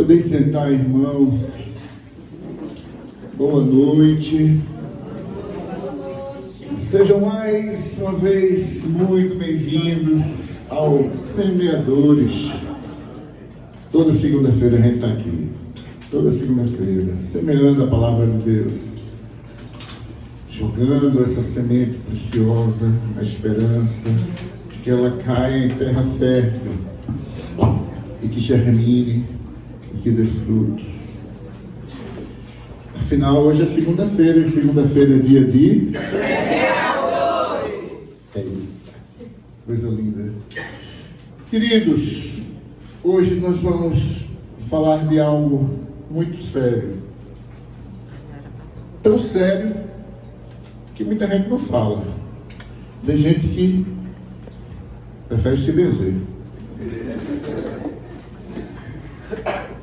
Podem sentar, irmãos. Boa noite. Sejam mais uma vez muito bem-vindos ao Semeadores. Toda segunda-feira a gente está aqui. Toda segunda-feira, semeando a palavra de Deus. Jogando essa semente preciosa na esperança de que ela caia em terra fértil e que germine e que dê frutos. Afinal, hoje é segunda-feira, e segunda-feira é dia de coisa linda. Queridos, hoje nós vamos falar de algo muito sério. Tão sério que muita gente não fala. Tem gente que prefere se benzer.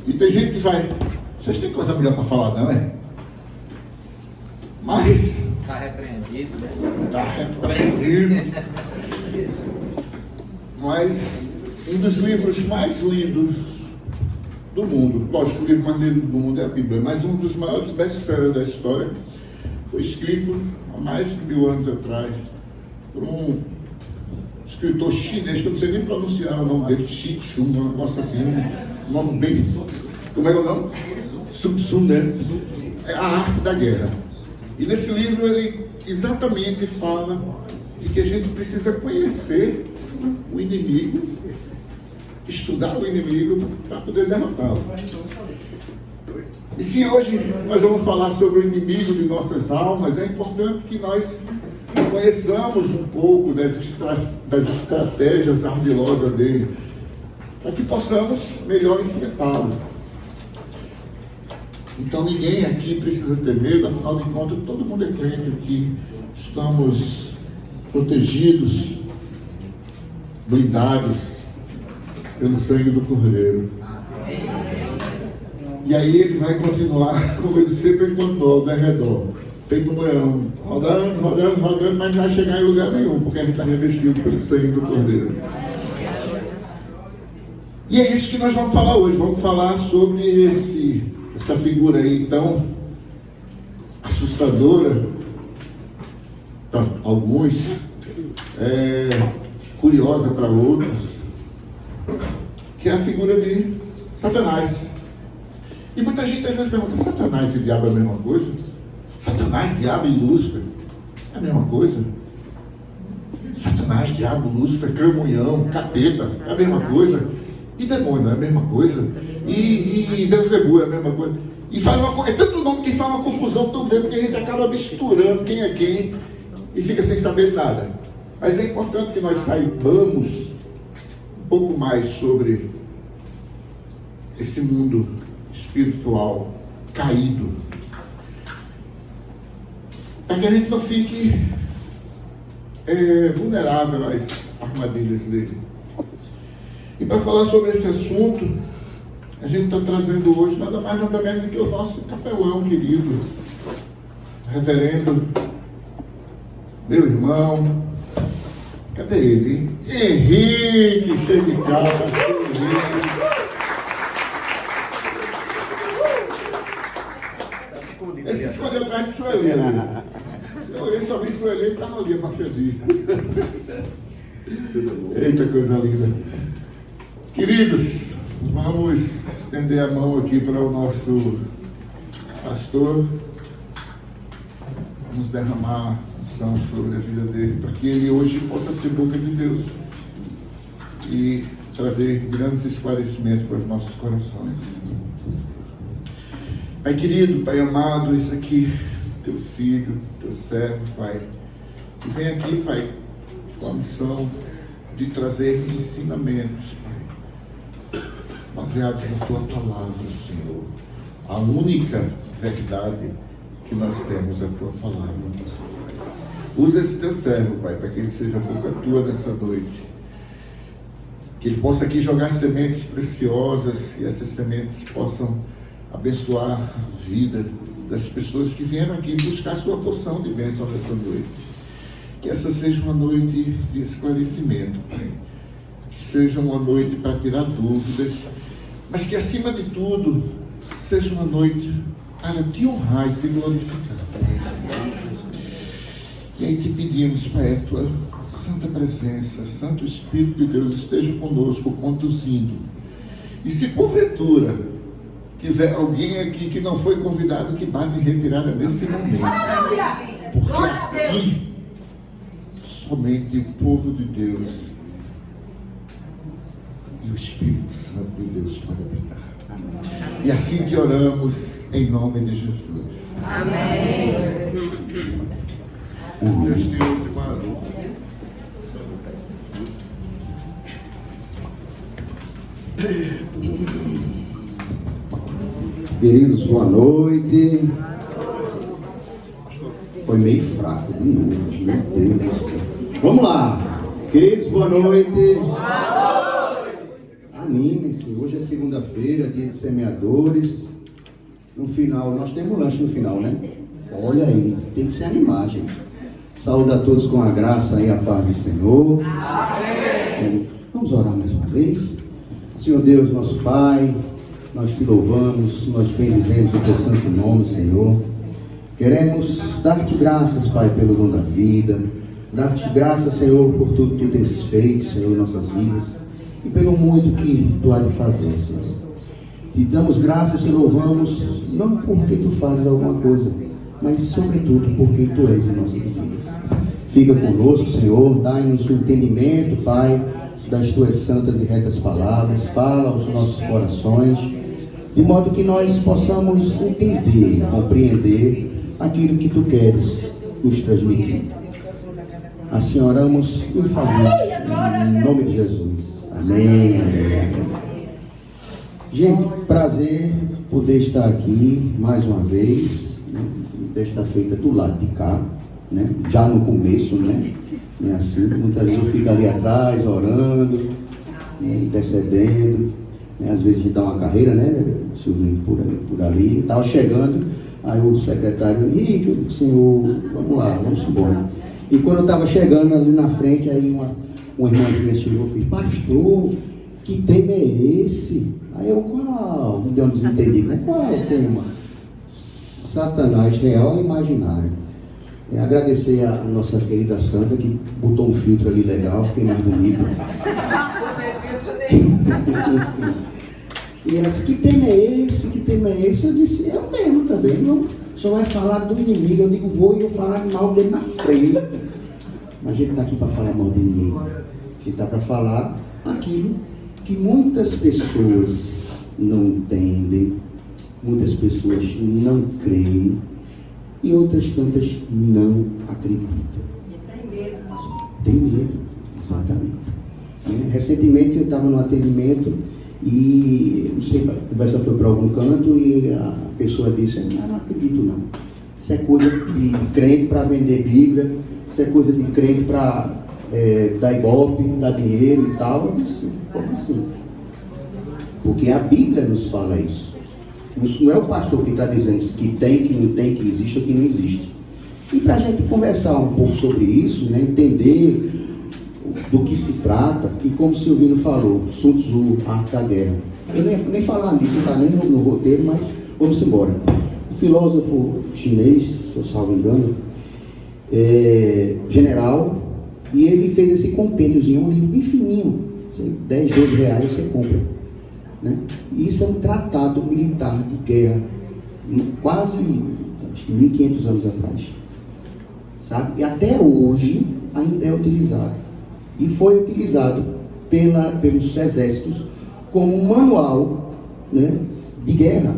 E tem gente que vai, vocês têm coisa melhor para falar, não é? Mas está repreendido, né? Está repreendido. Mas um dos livros mais lidos do mundo, lógico, o livro mais lido do mundo é a Bíblia, mas um dos maiores best-sellers da história foi escrito há mais de 1000 anos atrás por um escritor chinês, que eu não sei nem pronunciar o nome dele, Xi Chun, um negócio assim, um nome bem... Como é que é o nome? Sun Tzu, né? É a arte da guerra. E nesse livro ele exatamente fala de que a gente precisa conhecer o inimigo, estudar o inimigo para poder derrotá-lo. E sim, hoje nós vamos falar sobre o inimigo de nossas almas. É importante que nós conheçamos um pouco das estratégias ardilosas dele, para que possamos melhor enfrentá-lo. Então ninguém aqui precisa ter medo, afinal de contas todo mundo é crente que estamos protegidos, blindados pelo sangue do Cordeiro. E aí ele vai continuar como ele sempre contou, ao derredor, feito um leão, rodando, rodando, rodando, mas não vai chegar em lugar nenhum, porque a gente está revestido pelo sangue do Cordeiro. E é isso que nós vamos falar hoje. Vamos falar sobre essa figura aí tão assustadora para alguns, curiosa para outros, que é a figura de Satanás. E muita gente às vezes pergunta: Satanás e diabo é a mesma coisa? Satanás, diabo e Lúcifer é a mesma coisa? Satanás, diabo, Lúcifer, cramunhão, capeta é a mesma coisa? E demônio é a mesma coisa? E Beelzebub é a mesma coisa? E faz é tanto nome que faz uma confusão tão grande que a gente acaba misturando quem é quem e fica sem saber nada. Mas é importante que nós saibamos um pouco mais sobre esse mundo espiritual caído, para que a gente não fique vulnerável às armadilhas dele. E para falar sobre esse assunto, a gente está trazendo hoje nada mais nada menos do que o nosso capelão querido, reverendo, meu irmão, cadê ele? Henrique, cheio de casa, Ele se escondeu atrás de Suelena. Eu olhei, só vi Suelena e estava ali a machadinha. Eita, coisa linda. Queridos, vamos estender a mão aqui para o nosso pastor. Vamos derramar unção sobre a vida dele, para que ele hoje possa ser boca de Deus e trazer grandes esclarecimentos para os nossos corações. Pai querido, Pai amado, isso aqui, teu filho, teu servo, Pai, que vem aqui, Pai, com a missão de trazer ensinamentos, Pai, baseados na tua palavra, Senhor. A única verdade que nós temos é a tua palavra. Usa esse teu servo, Pai, para que ele seja a boca tua nessa noite. Que ele possa aqui jogar sementes preciosas e essas sementes possam abençoar a vida das pessoas que vieram aqui buscar sua porção de bênção nessa noite. Que essa seja uma noite de esclarecimento, Pai. Que seja uma noite para tirar dúvidas, mas que acima de tudo seja uma noite para te honrar e te glorificar. E aí te pedimos, Pai, a tua santa presença, Santo Espírito de Deus esteja conosco, conduzindo. E se porventura tiver alguém aqui que não foi convidado, que bate em retirada nesse momento, porque aqui somente o povo de Deus e o Espírito Santo de Deus pode habitar. E assim que oramos, em nome de Jesus. Amém. Deus te use, mano. Queridos, boa noite. Foi meio fraco de novo, meu Deus. Vamos lá. Queridos, boa noite. Animem-se, hoje é segunda-feira, dia de semeadores. No final, nós temos lanche no final, né? Olha aí, tem que se animar, gente. Saúde a todos com a graça e a paz do Senhor. Amém. Vamos orar mais uma vez. Senhor Deus, nosso Pai, nós te louvamos, nós bendizemos o teu santo nome, Senhor. Queremos dar-te graças, Pai, pelo dom da vida. Dar-te graças, Senhor, por tudo que tu tens feito, Senhor, em nossas vidas. E pelo muito que tu há de fazer, Senhor. Te damos graças e louvamos, não porque tu fazes alguma coisa, mas sobretudo porque tu és em nossas vidas. Fica conosco, Senhor, dai-nos o entendimento, Pai, das tuas santas e retas palavras. Fala aos nossos corações, de modo que nós possamos entender, compreender aquilo que tu queres nos transmitir. Assim oramos e fazemos em nome de Jesus. Amém. Gente, prazer poder estar aqui mais uma vez, né? Desta feita do lado de cá, né? Já no começo, né? É assim, muitas vezes eu fico ali atrás orando, né? Intercedendo, né? Às vezes a gente dá uma carreira, né? Silvinho por ali, estava chegando, aí o secretário, Henrique, senhor, vamos lá, vamos embora. E quando eu estava chegando ali na frente, aí uma irmãzinha chegou e disse, pastor, que tema é esse? Aí eu, qual? Me deu um desentendido, né? Qual é o tema? Satanás real e imaginário. Agradecer a nossa querida Sandra, que botou um filtro ali legal, fiquei mais bonito. E ela disse, que tema é esse? Que tema é esse? Eu disse, é o tema também. Não, só vai falar do inimigo. Eu digo, vou e eu falar mal dele na frente. Mas a gente está aqui para falar mal de ninguém. A gente está para falar aquilo que muitas pessoas não entendem, muitas pessoas não creem e outras tantas não acreditam. E tem medo. Tem medo, exatamente. Recentemente eu estava no atendimento e, não sei, a conversa foi para algum canto e a pessoa disse, não acredito não. Isso é coisa de crente para vender Bíblia, isso é coisa de crente para dar ibope, dar dinheiro e tal. Eu disse, como assim? Porque a Bíblia nos fala isso. Não é o pastor que está dizendo que tem, que não tem, que existe ou que não existe. E para a gente conversar um pouco sobre isso, né, entender do que se trata, e como o Silvino falou, Sun Tzu, Arte da Guerra. Eu nem falar nisso, não está nem no roteiro, mas vamos embora. O filósofo chinês, se eu salvo engano, general, e ele fez esse compêndiozinho, um livro bem fininho, 10, 12 reais você compra. Né? E isso é um tratado militar de guerra, quase, acho que 1500 anos atrás. Sabe? E até hoje ainda é utilizado. E foi utilizado pelos exércitos como um manual, né, de guerra.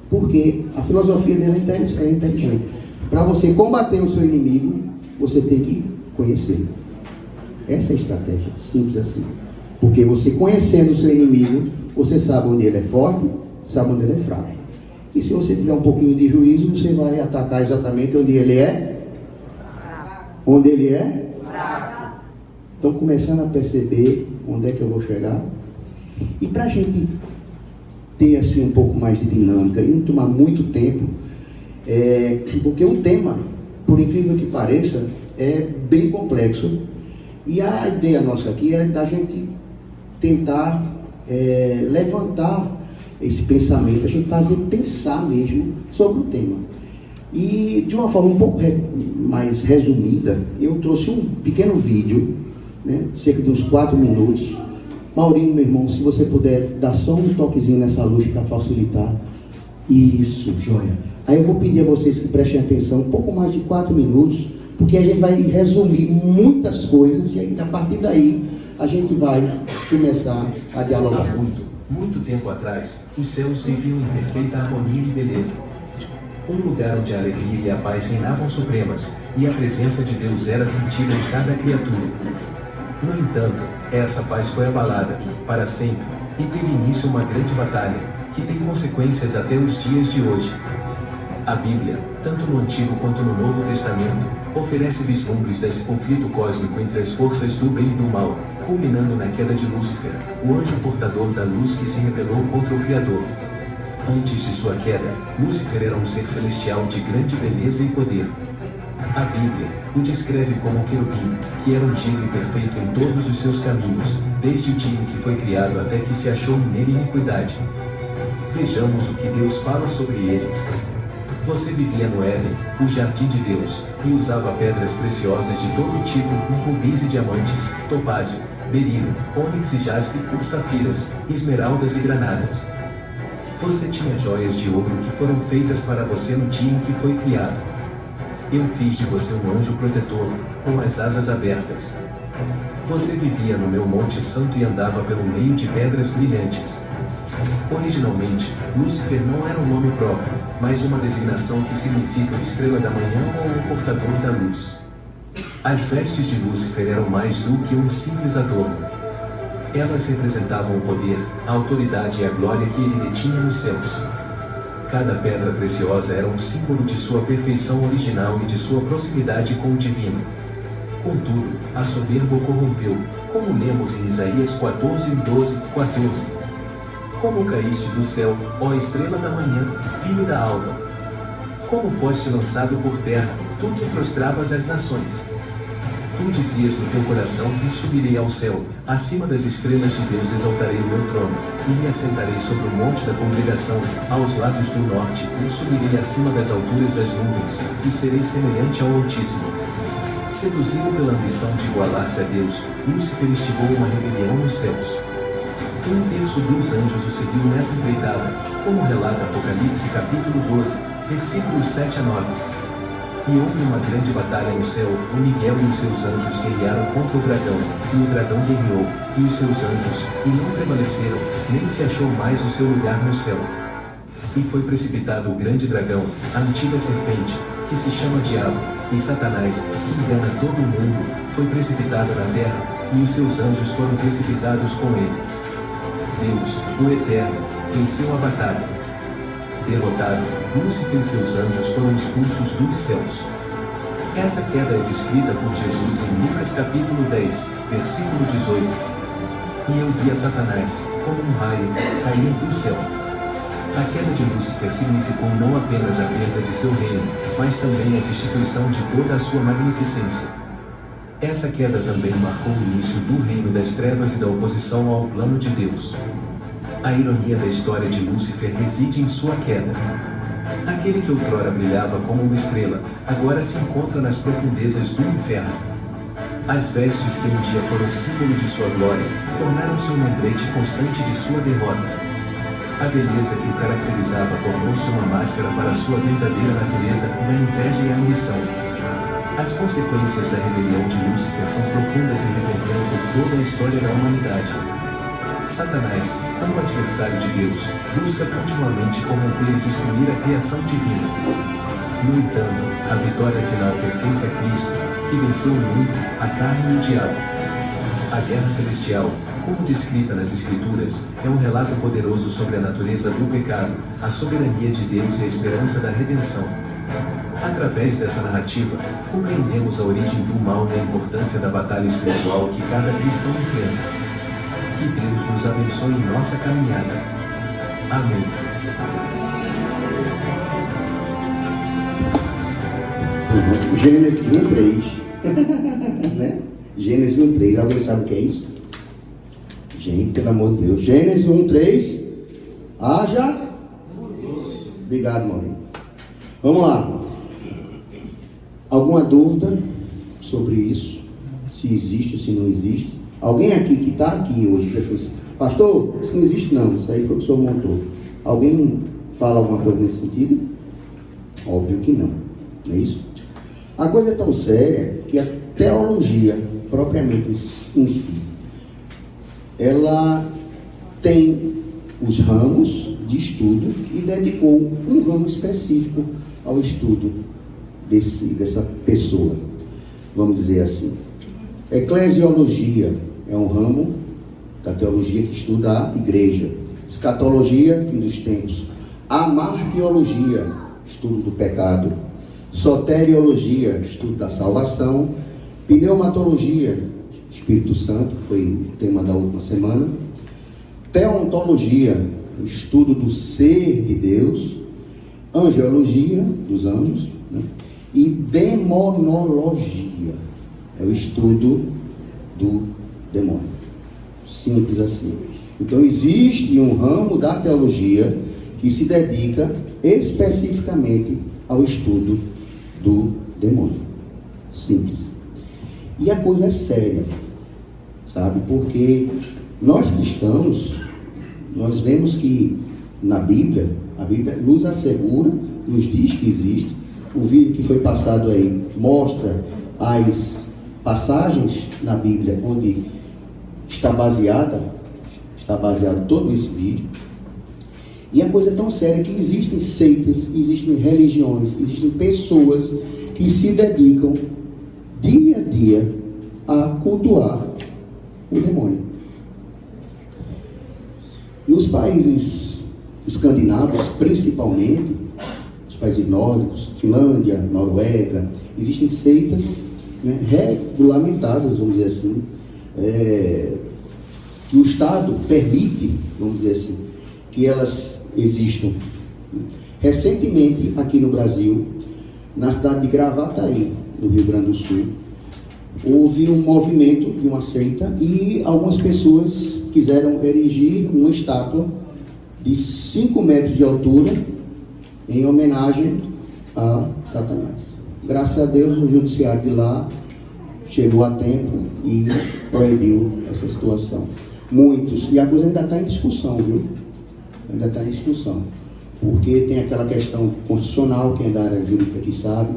Porque a filosofia dele é inteligente. Para você combater o seu inimigo, você tem que conhecer. Essa é a estratégia, simples assim. Porque você conhecendo o seu inimigo, você sabe onde ele é forte, sabe onde ele é fraco. E se você tiver um pouquinho de juízo, você vai atacar exatamente onde ele é. Onde ele é? Fraco. Estão começando a perceber onde é que eu vou chegar? E para a gente ter assim um pouco mais de dinâmica e não tomar muito tempo, porque um tema, por incrível que pareça, é bem complexo. E a ideia nossa aqui é da gente tentar levantar esse pensamento, a gente fazer pensar mesmo sobre o tema. E de uma forma um pouco mais resumida, eu trouxe um pequeno vídeo, né, cerca de uns 4 minutos. Maurinho, meu irmão, se você puder dar só um toquezinho nessa luz para facilitar. Isso, joia. Aí eu vou pedir a vocês que prestem atenção, um pouco mais de 4 minutos, porque a gente vai resumir muitas coisas e aí, a partir daí a gente vai começar a dialogar. Há muito tempo atrás, os céus viviam em perfeita harmonia e beleza. Um lugar onde a alegria e a paz reinavam supremas, e a presença de Deus era sentida em cada criatura. No entanto, essa paz foi abalada, para sempre, e teve início uma grande batalha, que tem consequências até os dias de hoje. A Bíblia, tanto no Antigo quanto no Novo Testamento, oferece vislumbres desse conflito cósmico entre as forças do bem e do mal, culminando na queda de Lúcifer, o anjo portador da luz que se rebelou contra o Criador. Antes de sua queda, Lúcifer era um ser celestial de grande beleza e poder. A Bíblia o descreve como um querubim, que era ungido e perfeito em todos os seus caminhos, desde o dia em que foi criado até que se achou nele iniquidade. Vejamos o que Deus fala sobre ele. Você vivia no Éden, o jardim de Deus, e usava pedras preciosas de todo tipo, rubis e diamantes, topázio, berilo, ônix e jaspe, safiras, esmeraldas e granadas. Você tinha joias de ouro que foram feitas para você no dia em que foi criado. Eu fiz de você um anjo protetor, com as asas abertas. Você vivia no meu monte santo e andava pelo meio de pedras brilhantes. Originalmente, Lúcifer não era um nome próprio, mas uma designação que significa o estrela da manhã ou o portador da luz. As vestes de Lúcifer eram mais do que um simples adorno. Elas representavam o poder, a autoridade e a glória que ele detinha nos céus. Cada pedra preciosa era um símbolo de sua perfeição original e de sua proximidade com o divino. Contudo, a soberba o corrompeu, como lemos em Isaías 14:12-14. Como caíste do céu, ó estrela da manhã, filho da alva? Como foste lançado por terra, tu que prostravas as nações? Tu dizias no teu coração que subirei ao céu, acima das estrelas de Deus exaltarei o meu trono, e me assentarei sobre o monte da congregação, aos lados do norte, e subirei acima das alturas das nuvens, e serei semelhante ao Altíssimo. Seduzido pela ambição de igualar-se a Deus, Lúcifer instigou uma rebelião nos céus. 1/3 dos anjos o seguiu nessa empreitada, como relata Apocalipse capítulo 12, versículos 7-9. E houve uma grande batalha no céu, o Miguel e os seus anjos guerrearam contra o dragão, e o dragão guerreou, e os seus anjos, e não prevaleceram, nem se achou mais o seu lugar no céu. E foi precipitado o grande dragão, a antiga serpente, que se chama Diabo, e Satanás, que engana todo o mundo, foi precipitado na terra, e os seus anjos foram precipitados com ele. Deus, o Eterno, venceu a batalha. Derrotado, Lúcifer e seus anjos foram expulsos dos céus. Essa queda é descrita por Jesus em Lucas capítulo 10, versículo 18. E eu vi a Satanás, como um raio, cair do céu. A queda de Lúcifer significou não apenas a perda de seu reino, mas também a destituição de toda a sua magnificência. Essa queda também marcou o início do reino das trevas e da oposição ao plano de Deus. A ironia da história de Lúcifer reside em sua queda. Aquele que outrora brilhava como uma estrela, agora se encontra nas profundezas do inferno. As vestes que um dia foram símbolo de sua glória, tornaram-se um lembrete constante de sua derrota. A beleza que o caracterizava tornou-se uma máscara para sua verdadeira natureza, da inveja e a ambição. As consequências da rebelião de Lúcifer são profundas e reverberam por toda a história da humanidade. Satanás, como adversário de Deus, busca continuamente corromper e destruir a criação divina. No entanto, a vitória final pertence a Cristo, que venceu o mundo, a carne e o diabo. A guerra celestial, como descrita nas Escrituras, é um relato poderoso sobre a natureza do pecado, a soberania de Deus e a esperança da redenção. Através dessa narrativa, compreendemos a origem do mal e a importância da batalha espiritual que cada cristão enfrenta. Que Deus nos abençoe em nossa caminhada. Amém. Gênesis 1:3. Né? Gênesis 1:3. Alguém sabe o que é isso? Gente, pelo amor de Deus. Gênesis 1:3. Haja. Obrigado, Maurício. Vamos lá. Alguma dúvida sobre isso? Se existe ou se não existe? Alguém aqui que está aqui hoje, pensa, pastor, isso não existe não, isso aí foi o que o senhor montou. Alguém fala alguma coisa nesse sentido? Óbvio que não, não é isso? A coisa é tão séria que a teologia, propriamente em si, ela tem os ramos de estudo e dedicou um ramo específico ao estudo dessa pessoa, vamos dizer assim. Eclesiologia é um ramo da teologia que estuda a igreja. Escatologia, fim dos tempos. Amartiologia, estudo do pecado. Soteriologia, estudo da salvação. Pneumatologia, Espírito Santo, foi o tema da última semana. Teontologia, estudo do ser de Deus. Angelologia, dos anjos, né? E demonologia, é o estudo do demônio. Simples assim. Então existe um ramo da teologia que se dedica especificamente ao estudo do demônio. Simples. E a coisa é séria, sabe? Porque nós cristãos, nós vemos que na Bíblia, a Bíblia nos assegura, nos diz que existe. O vídeo que foi passado aí mostra as passagens na Bíblia onde está baseado todo esse vídeo. E a coisa é tão séria que existem seitas, existem religiões, existem pessoas que se dedicam dia a dia a cultuar o demônio. Nos países escandinavos, principalmente, os países nórdicos, Finlândia, Noruega, existem seitas, né, regulamentadas, vamos dizer assim, que o Estado permite, vamos dizer assim, que elas existam. Recentemente, aqui no Brasil, na cidade de Gravataí, no Rio Grande do Sul, houve um movimento de uma seita e algumas pessoas quiseram erigir uma estátua de 5 metros de altura em homenagem a Satanás. Graças a Deus, o judiciário de lá chegou a tempo e proibiu essa situação. Muitos, e a coisa ainda está em discussão, viu? Ainda está em discussão, porque tem aquela questão constitucional, quem é da área jurídica que sabe,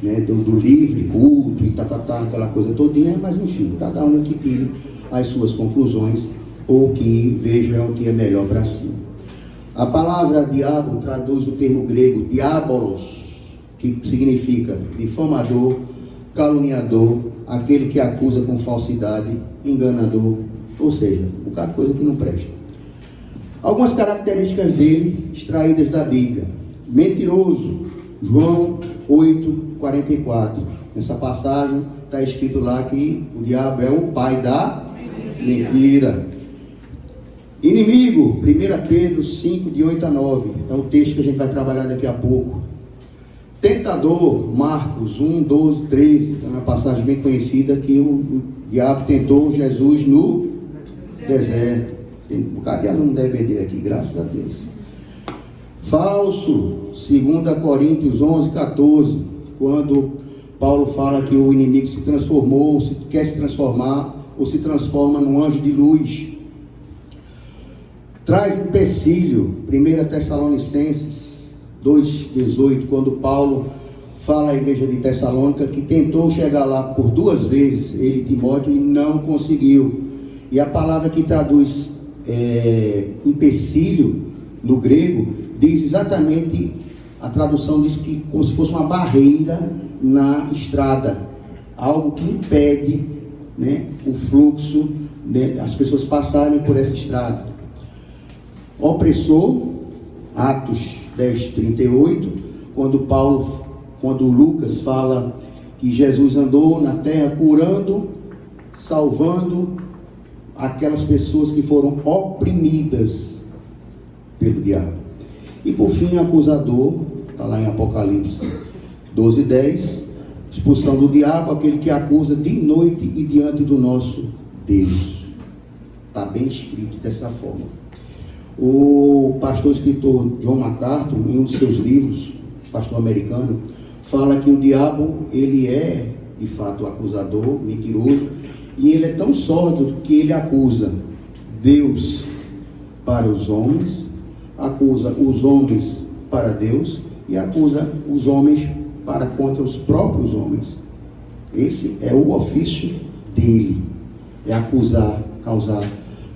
né, do livre culto e aquela coisa todinha, mas enfim, cada um que tire as suas conclusões ou que veja o que é melhor para si. A palavra diabo traduz o termo grego diabolos, que significa difamador, caluniador, aquele que acusa com falsidade, enganador, ou seja, um bocado de coisa que não presta. Algumas características dele extraídas da Bíblia. Mentiroso, João 8:44. Nessa passagem está escrito lá que o diabo é o pai da mentira. Inimigo, 1 Pedro 5:8-9. É o texto que a gente vai trabalhar daqui a pouco. Tentador, Marcos 1:12-13. É uma passagem bem conhecida que o diabo tentou Jesus no deserto. Tem um bocado de aluno da EBD aqui, graças a Deus. Falso, 2 Coríntios 11:14. Quando Paulo fala que o inimigo se transformou, se quer se transformar, ou se transforma num anjo de luz. Traz empecilho, 1 Tessalonicenses 2:18, quando Paulo fala à igreja de Tessalônica que tentou chegar lá por 2 vezes, ele e Timóteo, e não conseguiu. E a palavra que traduz empecilho no grego diz exatamente, a tradução diz que como se fosse uma barreira na estrada, algo que impede, né, o fluxo, né, as pessoas passarem por essa estrada. Opressor, Atos 10:38, quando Lucas fala que Jesus andou na terra curando, salvando aquelas pessoas que foram oprimidas pelo diabo. E por fim, acusador, está lá em Apocalipse 12:10, expulsão do diabo, aquele que acusa de noite e diante do nosso Deus. Está bem escrito dessa forma. O pastor escritor John MacArthur, em um de seus livros, pastor americano, fala que o diabo, ele é, de fato, acusador, mentiroso, e ele é tão sórdido que ele acusa Deus para os homens, acusa os homens para Deus e acusa os homens para contra os próprios homens. Esse é o ofício dele, é acusar, causar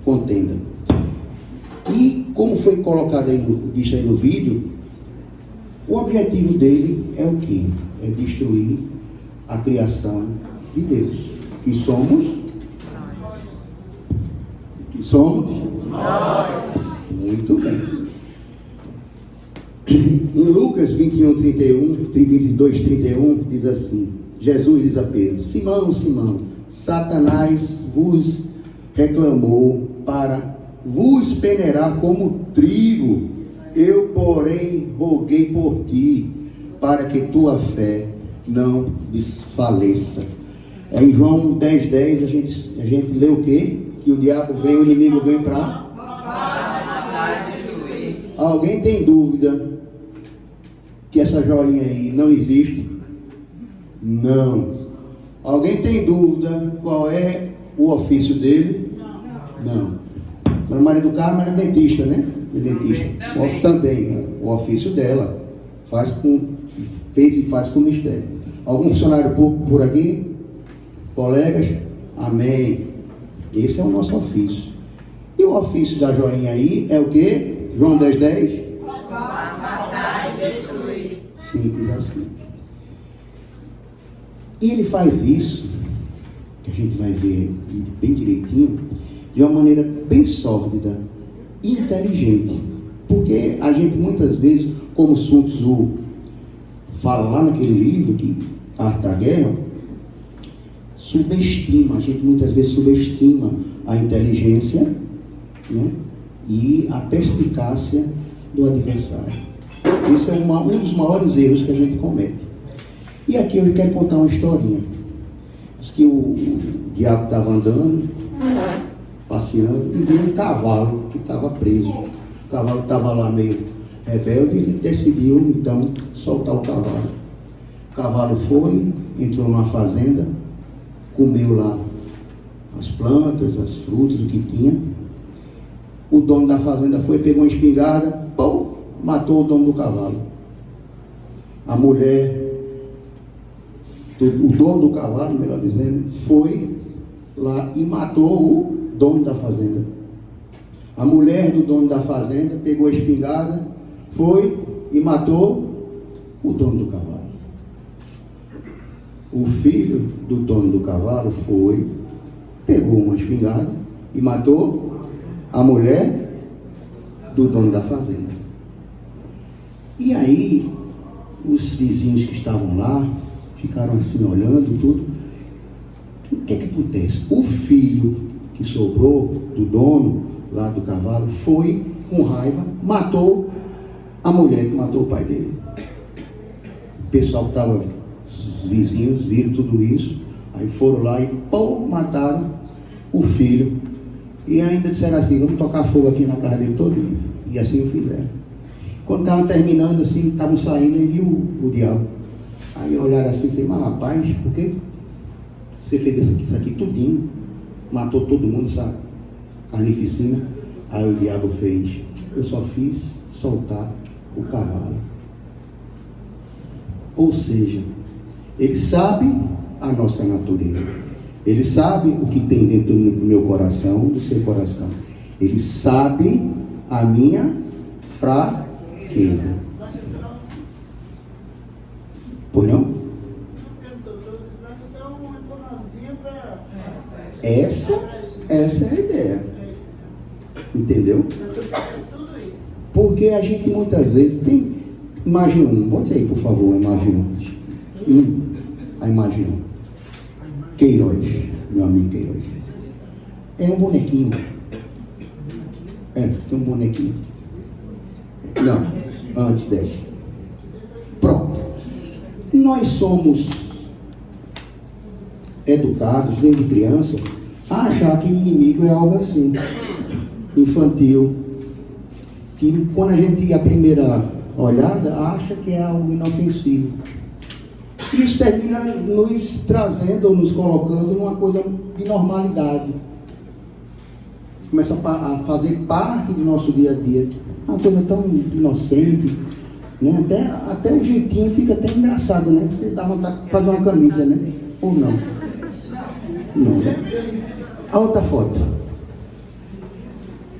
contenda. E como foi colocado aí visto aí no vídeo, o objetivo dele é o quê? É destruir a criação de Deus, que somos nós. Muito bem. Em Lucas 22, 31, diz assim, Jesus diz a Pedro: Simão, Simão, Satanás vos reclamou para vos peneirar como trigo. Eu, porém, roguei por ti, para que tua fé não desfaleça. Em João 10, a gente lê o quê? Que o diabo vem, o inimigo vem para... Alguém tem dúvida que essa joinha aí não existe? Não. Alguém tem dúvida qual é o ofício dele? Não. Dona Maria do Carmo era dentista, né? Dentista. Também. O ofício dela. Fez e faz com mistério. Algum funcionário público por aqui? Colegas? Amém. Esse é o nosso ofício. E o ofício da joinha aí é o quê? João 10. Matar e destruir. Simples assim. E ele faz isso, que a gente vai ver bem direitinho, de uma maneira bem sórdida, inteligente. Porque a gente muitas vezes, como Sun Tzu fala lá naquele livro, que Arte da Guerra, a gente muitas vezes subestima a inteligência, né, e a perspicácia do adversário. Esse é um dos maiores erros que a gente comete. E aqui eu quero contar uma historinha. Diz que o diabo estava andando, passeando, e viu um cavalo que estava preso. O cavalo estava lá meio rebelde, e ele decidiu então soltar o cavalo. O cavalo foi, entrou numa fazenda, comeu lá as plantas, as frutas, o que tinha. O dono da fazenda foi, pegou uma espingarda, pô, matou o dono do cavalo. A mulher, o dono do cavalo, melhor dizendo, foi lá e matou o dono da fazenda. A mulher do dono da fazenda pegou a espingarda, foi e matou o dono do cavalo. O filho do dono do cavalo foi, pegou uma espingarda e matou a mulher do dono da fazenda. E aí, os vizinhos que estavam lá ficaram assim olhando tudo. O que é que acontece? O filho que sobrou do dono lá do cavalo foi com raiva, matou a mulher que matou o pai dele. O pessoal que estava, os vizinhos viram tudo isso, aí foram lá e mataram o filho. E ainda disseram assim: vamos tocar fogo aqui na casa dele todinho. E assim o fizeram. Quando estavam terminando assim, estavam saindo, e viu o diabo. Aí olharam assim e falaram: mas rapaz, por que você fez isso aqui tudinho? Matou todo mundo, essa carnificina. Aí o diabo fez: eu só fiz soltar o cavalo. Ou seja, ele sabe a nossa natureza. Ele sabe o que tem dentro do meu coração, do seu coração. Ele sabe a minha fraqueza. Pois não? Essa é a ideia. Entendeu? Porque a gente muitas vezes tem... Imagem 1, bote aí por favor a imagem 1. A imagem 1. Queiroz, meu amigo Queiroz. É um bonequinho. Tem um bonequinho. Não, antes dessa. Pronto. Nós somos educados desde criança a achar que o inimigo é algo assim, infantil, que quando a gente, a primeira olhada, acha que é algo inofensivo. E isso termina nos trazendo, ou nos colocando numa coisa de normalidade. Começa a fazer parte do nosso dia a dia. Uma coisa tão inocente, né? Até o jeitinho fica até engraçado, né? Você dá vontade de fazer uma camisa, né? Ou não? Não, né? A outra foto.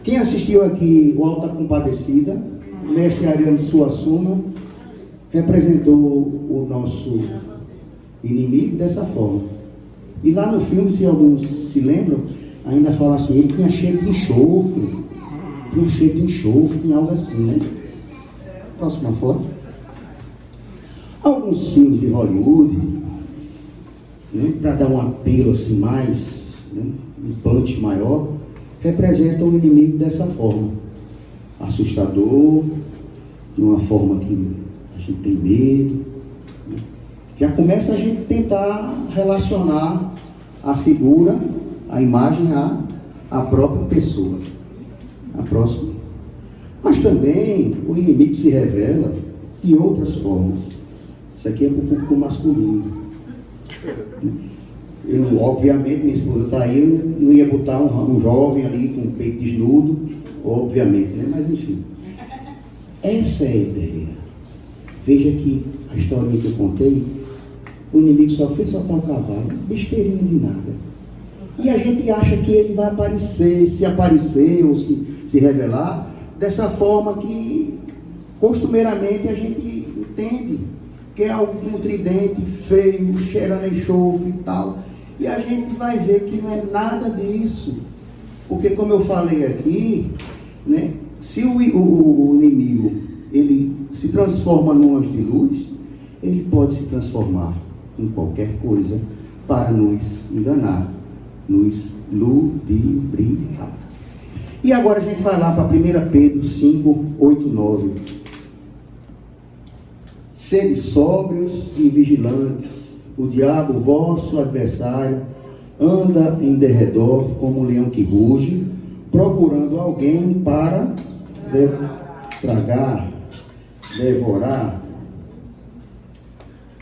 Quem assistiu aqui o Alta Compadecida, o mestre Ariano Suassuna representou o nosso inimigo dessa forma. E lá no filme, se alguns se lembram, ainda fala assim, ele tinha cheiro de enxofre, tinha algo assim, né? Próxima foto. Alguns filmes de Hollywood, né, para dar um apelo assim mais, né, um punch maior, representam o inimigo dessa forma. Assustador, de uma forma que a gente tem medo, né? Já começa a gente tentar relacionar a figura, a imagem à própria pessoa. A próxima. Mas também o inimigo se revela de outras formas. Isso aqui é para o público masculino. Eu, obviamente, minha esposa está aí, eu não ia botar um jovem ali com o peito desnudo, obviamente, né? Mas enfim. Essa é a ideia. Veja que a história que eu contei, o inimigo só fez soltar o cavalo, besteirinha de nada. E a gente acha que ele vai aparecer, se aparecer ou se revelar, dessa forma que costumeiramente a gente entende, que é algum tridente feio, cheirando a enxofre e tal. E a gente vai ver que não é nada disso. Porque, como eu falei aqui, né, se o inimigo ele se transforma num anjo de luz, ele pode se transformar em qualquer coisa para nos enganar, nos ludibriar. E agora a gente vai lá para 1 Pedro 5, 8, 9. Sede sóbrios e vigilantes. O diabo, vosso adversário, anda em derredor como um leão que ruge, procurando alguém para tragar, devorar.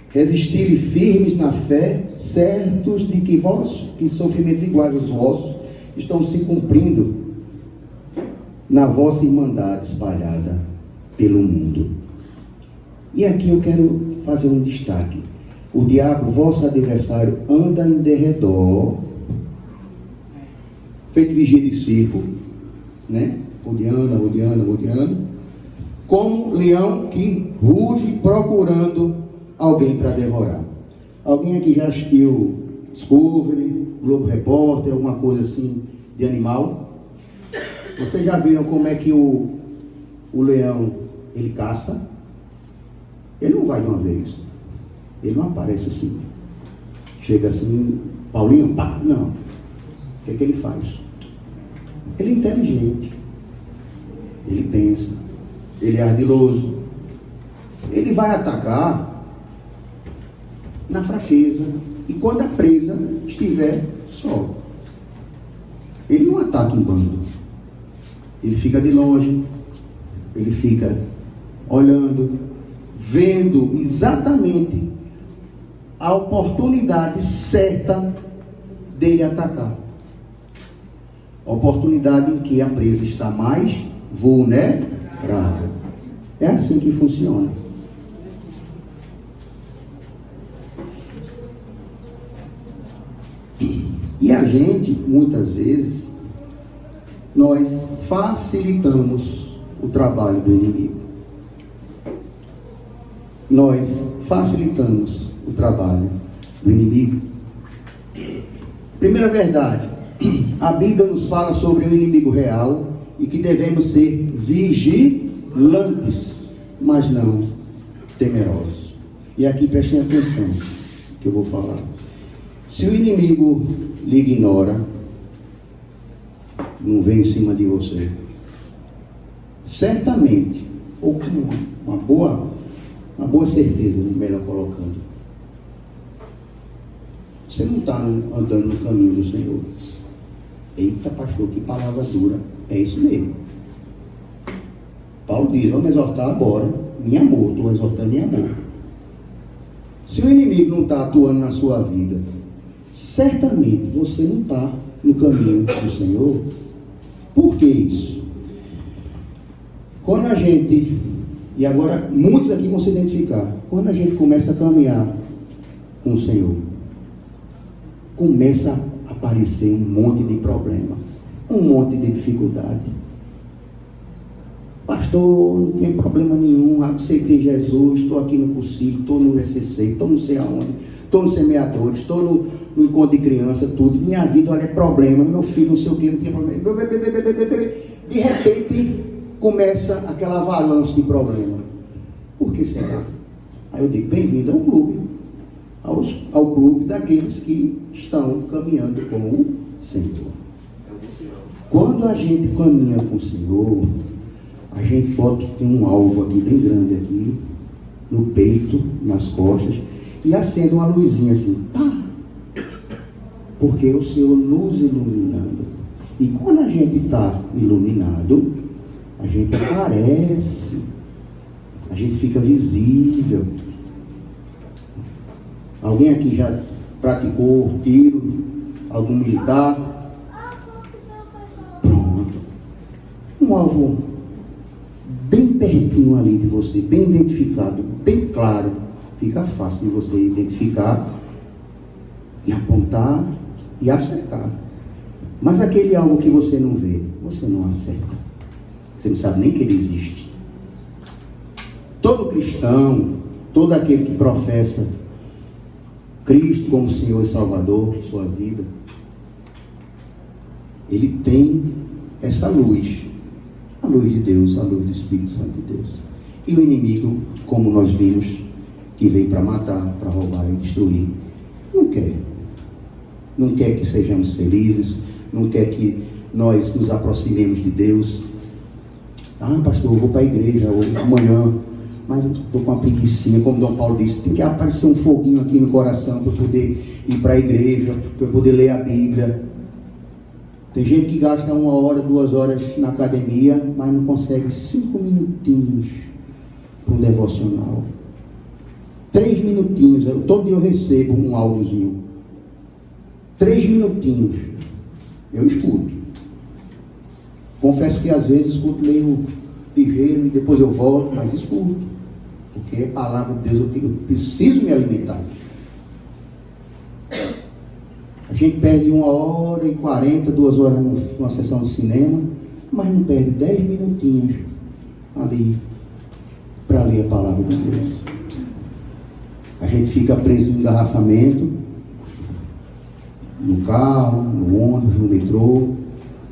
Resistir-lhe firmes na fé, certos de que sofrimentos iguais aos vossos estão se cumprindo na vossa irmandade espalhada pelo mundo. E aqui eu quero fazer um destaque. O diabo, vosso adversário, anda em derredor, feito vigia de circo, né? Rodeando, como leão que ruge procurando alguém para devorar. Alguém aqui já assistiu Discovery, Globo Repórter, alguma coisa assim de animal? Vocês já viram como é que o leão, ele caça? Ele não vai de uma vez. Ele não aparece assim. Chega assim, Paulinho, pá, não. O que é que ele faz? Ele é inteligente. Ele pensa. Ele é ardiloso. Ele vai atacar na fraqueza. E quando a presa estiver só. Ele não ataca em bando. Ele fica de longe. Ele fica olhando, vendo exatamente a oportunidade certa dele atacar. A oportunidade em que a presa está mais vulnerável. É assim que funciona. E a gente, muitas vezes, nós facilitamos o trabalho do inimigo. Nós facilitamos o trabalho do inimigo. Primeira verdade, a Bíblia nos fala sobre o inimigo real e que devemos ser vigilantes, mas não temerosos. E aqui prestem atenção que eu vou falar. Se o inimigo lhe ignora, não vem em cima de você, certamente, ou com uma boa certeza, melhor colocando, você não está andando no caminho do Senhor. Eita, pastor, que palavra dura. É isso mesmo. Paulo diz, vamos exortar agora em amor. Estou exortando em amor. Se o inimigo não está atuando na sua vida, certamente você não está no caminho do Senhor. Por que isso? Quando a gente, e agora muitos aqui vão se identificar, quando a gente começa a caminhar com o Senhor, começa a aparecer um monte de problema, um monte de dificuldade. Pastor, não tem problema nenhum, aceitei Jesus, estou aqui no cursilho, estou no SCC, estou não sei aonde, estou no semeadores, estou no encontro de criança, tudo. Minha vida, olha, é problema, meu filho, não sei o que, não tinha problema. De repente, começa aquela avalanche de problema. Por que será? Aí eu digo, bem-vindo ao clube. Ao clube daqueles que estão caminhando com o Senhor. Quando a gente caminha com o Senhor, a gente pode ter um alvo aqui, bem grande aqui, no peito, nas costas, e acende uma luzinha assim, tá? Porque o Senhor nos iluminando. E quando a gente está iluminado, a gente aparece, a gente fica visível. Alguém aqui já praticou tiro? Algum militar? Pronto. Um alvo bem pertinho ali de você, bem identificado, bem claro. Fica fácil de você identificar e apontar e acertar. Mas aquele alvo que você não vê, você não acerta. Você não sabe nem que ele existe. Todo cristão, todo aquele que professa Cristo como Senhor e Salvador de sua vida, ele tem essa luz, a luz de Deus, a luz do Espírito Santo de Deus. E o inimigo, como nós vimos, que veio para matar, para roubar e destruir, não quer que sejamos felizes, não quer que nós nos aproximemos de Deus. Ah, pastor, eu vou para a igreja hoje, amanhã, mas estou com uma preguicinha, como Dom Paulo disse, tem que aparecer um foguinho aqui no coração para eu poder ir para a igreja, para eu poder ler a Bíblia. Tem gente que gasta 1 hora, 2 horas na academia, mas não consegue 5 minutinhos para um devocional. 3 minutinhos, todo dia eu recebo um áudiozinho. 3 minutinhos, eu escuto. Confesso que às vezes escuto meio ligeiro e depois eu volto, mas escuto. Porque é a palavra de Deus, eu preciso me alimentar. A gente perde 1 hora e 40, 2 horas numa sessão de cinema, mas não perde 10 minutinhos ali para ler a palavra de Deus. A gente fica preso no engarrafamento, no carro, no ônibus, no metrô.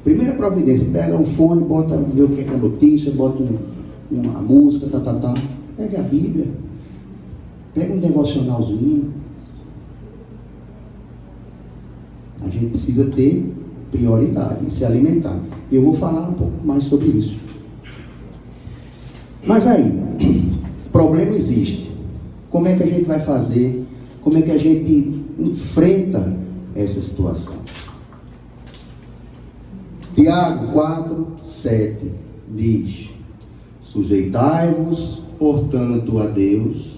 Primeira providência, pega um fone, bota, vê o que é a notícia, bota uma música, pega a Bíblia, pega um devocionalzinho. A gente precisa ter prioridade, se alimentar. Eu vou falar um pouco mais sobre isso. Mas aí, o problema existe. Como é que a gente vai fazer? Como é que a gente enfrenta essa situação? Tiago 4:7 diz: sujeitai-vos, portanto, a Deus,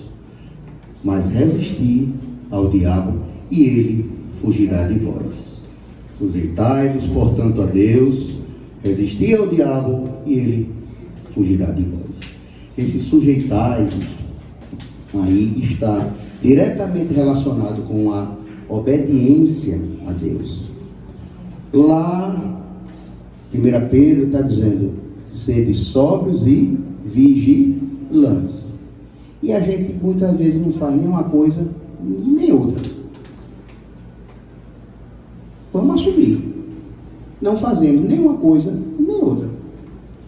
mas resisti ao diabo e ele fugirá de vós. Sujeitai-vos, portanto, a Deus, resisti ao diabo e ele fugirá de vós. Esse sujeitai-vos aí está diretamente relacionado com a obediência a Deus. Lá, 1 Pedro está dizendo: sede sóbrios e vigilantes. E a gente muitas vezes não faz nem uma coisa nem outra. Vamos assumir. Não fazemos nem uma coisa nem outra.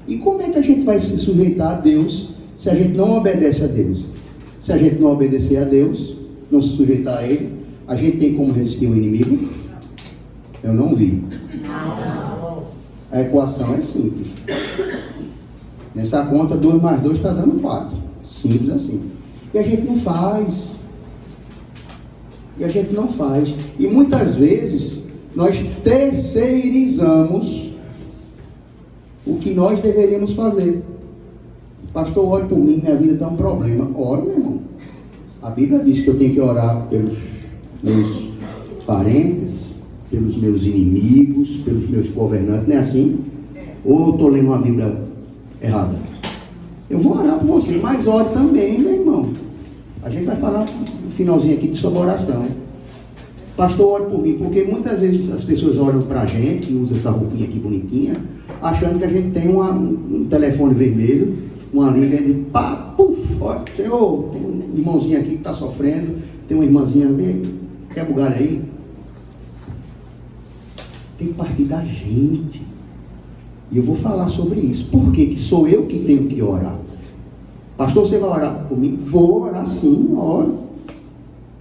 E como é que a gente vai se sujeitar a Deus se a gente não obedece a Deus? Se a gente não obedecer a Deus, não se sujeitar a Ele, a gente tem como resistir o inimigo? Eu não vi. A equação é simples. Nessa conta, 2 mais 2 está dando 4. Simples assim. E a gente não faz. E muitas vezes, Nós terceirizamos o que nós deveríamos fazer. Pastor, ore por mim, minha vida está um problema. Ora, meu irmão. A Bíblia diz que eu tenho que orar pelos meus parentes, pelos meus inimigos, pelos meus governantes. Não é assim? Ou eu estou lendo uma Bíblia errada? Eu vou orar por você, mas ore também, meu irmão. A gente vai falar no finalzinho aqui sobre oração. Pastor, ore por mim, porque muitas vezes as pessoas olham para a gente, e usam essa roupinha aqui bonitinha, achando que a gente tem um telefone vermelho, uma liga de pá, puf, ó, Senhor, tem um irmãozinho aqui que está sofrendo, tem uma irmãzinha ali, quer bugar aí? Tem que partir da gente. E eu vou falar sobre isso. Por quê? Que sou eu que tenho que orar. Pastor, você vai orar por mim? Vou orar sim, oro.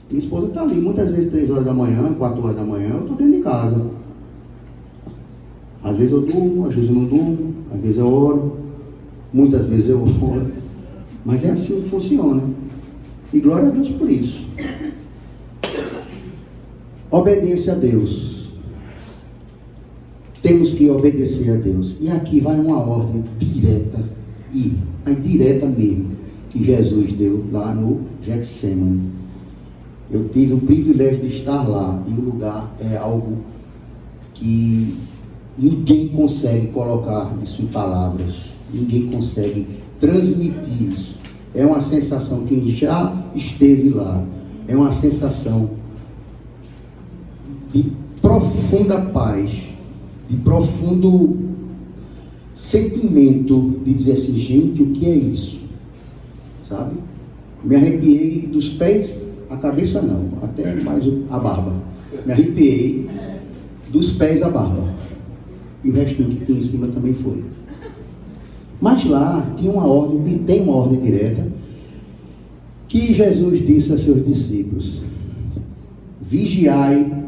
Minha esposa está ali, muitas vezes 3 horas da manhã, 4 horas da manhã, eu estou dentro de casa. Às vezes eu durmo, às vezes eu não durmo, às vezes eu oro, muitas vezes eu oro. Mas é assim que funciona. E glória a Deus por isso. Obediência a Deus. Temos que obedecer a Deus. E aqui vai uma ordem direta, direta mesmo, que Jesus deu lá no Getsemane. Eu tive o privilégio de estar lá, e o lugar é algo que ninguém consegue colocar isso em palavras, ninguém consegue transmitir isso. É uma sensação, quem já esteve lá, é uma sensação de profunda paz, de profundo sentimento de dizer assim, gente, o que é isso? Sabe? Me arrepiei dos pés, a cabeça não, até mais a barba. Me arrepiei dos pés à barba. E o restinho que tinha em cima também foi. Mas lá tinha tem uma ordem direta que Jesus disse a seus discípulos: vigiai,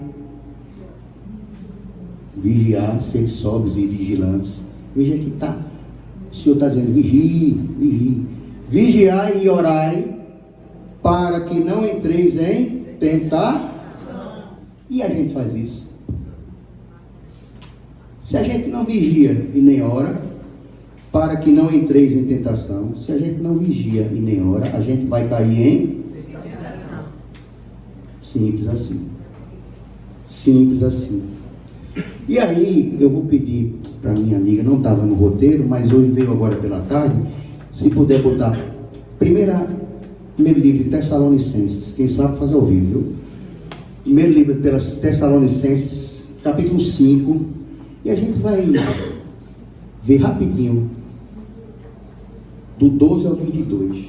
ser sóbrios e vigilantes. Veja que tá, o Senhor está dizendo, vigie. Vigiai e orai, para que não entreis em tentação. E a gente faz isso. Se a gente não vigia e nem ora, para que não entreis em tentação, se a gente não vigia e nem ora, a gente vai cair em tentação. Simples assim. Simples assim. E aí, eu vou pedir para minha amiga, não estava no roteiro, mas hoje veio agora pela tarde, se puder botar primeiro livro de Tessalonicenses, quem sabe fazer ao vivo, viu? Primeiro livro de Tessalonicenses, capítulo 5, e a gente vai ver rapidinho, do 12 ao 22.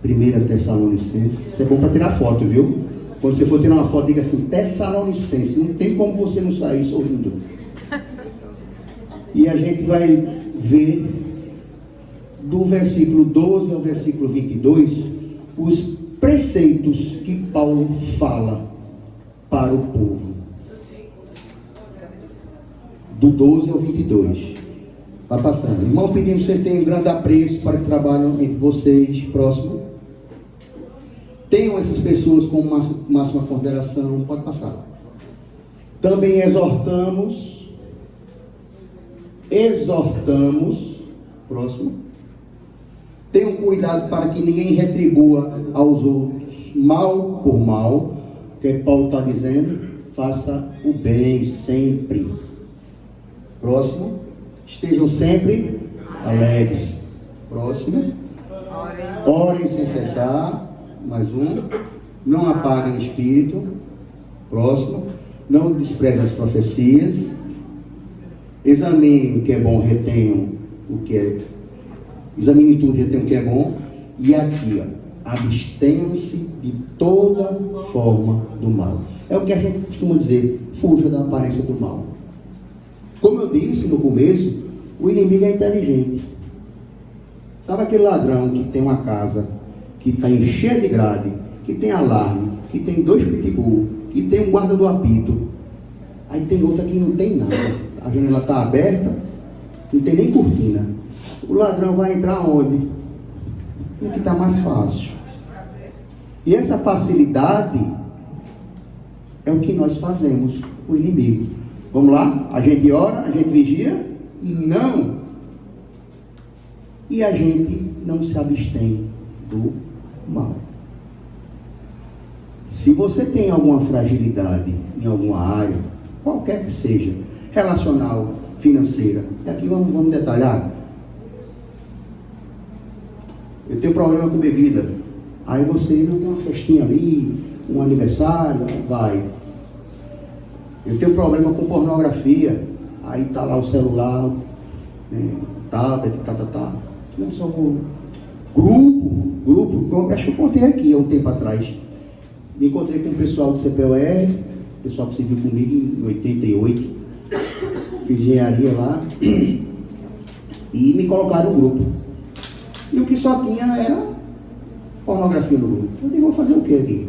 1 Tessalonicenses, isso é bom para tirar foto, viu? Quando você for tirar uma foto, diga assim, Tessalonicenses, não tem como você não sair sorrindo. E a gente vai ver do versículo 12 ao versículo 22, os preceitos que Paulo fala para o povo. Do 12 ao 22. Vai passando. Irmão, pedimos que você tenha um grande apreço para que trabalhem entre vocês, próximo. Tenham essas pessoas com máxima consideração. Pode passar. Também exortamos, próximo. Tenham cuidado para que ninguém retribua aos outros mal por mal. O que Paulo está dizendo? Faça o bem sempre. Próximo. Estejam sempre alegres. Próximo. Orem sem cessar. Mais um. Não apaguem o espírito. Próximo. Não desprezem as profecias. Examinem o que é bom, retenham o que é. Examinem tudo, retenham o que é bom. E aqui, abstenham-se de toda forma do mal. É o que a gente costuma dizer, fuja da aparência do mal. Como eu disse no começo, o inimigo é inteligente. Sabe aquele ladrão que tem uma casa que está cheia de grade, que tem alarme, que tem 2 pitbull, que tem um guarda do apito, aí tem outra que não tem nada, a janela está aberta, não tem nem cortina. O ladrão vai entrar onde? No que está mais fácil. E essa facilidade é o que nós fazemos o inimigo. Vamos lá? A gente ora, a gente vigia? Não. E a gente não se abstém do mal. Se você tem alguma fragilidade em alguma área, qualquer que seja, relacional, financeira, e aqui vamos detalhar. Eu tenho problema com bebida. Aí você não tem uma festinha ali, um aniversário, vai. Eu tenho problema com pornografia. Aí tá lá o celular, né, tablet, tá. Não só grupo, acho que eu contei aqui há um tempo atrás. Me encontrei com o pessoal do CPOR, o pessoal que serviu comigo em 88, fiz engenharia lá, e me colocaram no grupo. E o que só tinha era pornografia no grupo. Eu digo, vou fazer o que aqui?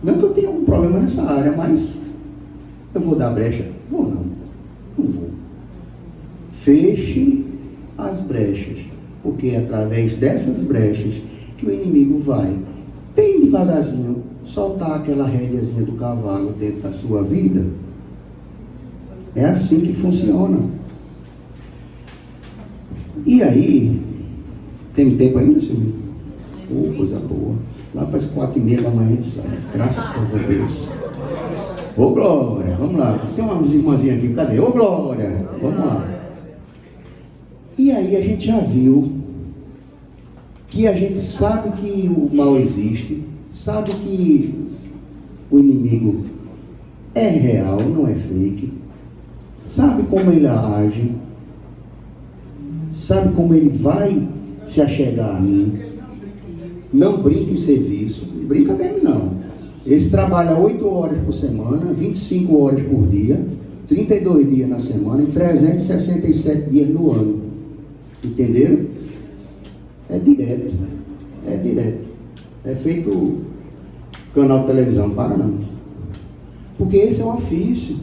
Não que eu tenha algum problema nessa área, mas eu vou dar brecha? Não vou. Feche as brechas, porque é através dessas brechas que o inimigo vai, bem devagarzinho, soltar aquela rédeazinha do cavalo dentro da sua vida. É assim que funciona. E aí, tem tempo ainda, senhor? Coisa boa. Lá para as 4h30 da manhã a gente sai. Graças a Deus. Ô glória, vamos lá. Tem umas irmãzinhas aqui, cadê? Ô glória, vamos lá. E aí a gente já viu que a gente sabe que o mal existe, sabe que o inimigo é real, não é fake, sabe como ele age, sabe como ele vai se achegar a mim. Não brinca em serviço, brinca mesmo não. Eles trabalham 8 horas por semana, 25 horas por dia, 32 dias na semana e 367 dias no ano. Entenderam? É direto, é direto. É feito canal de televisão, para não. Porque esse é um ofício.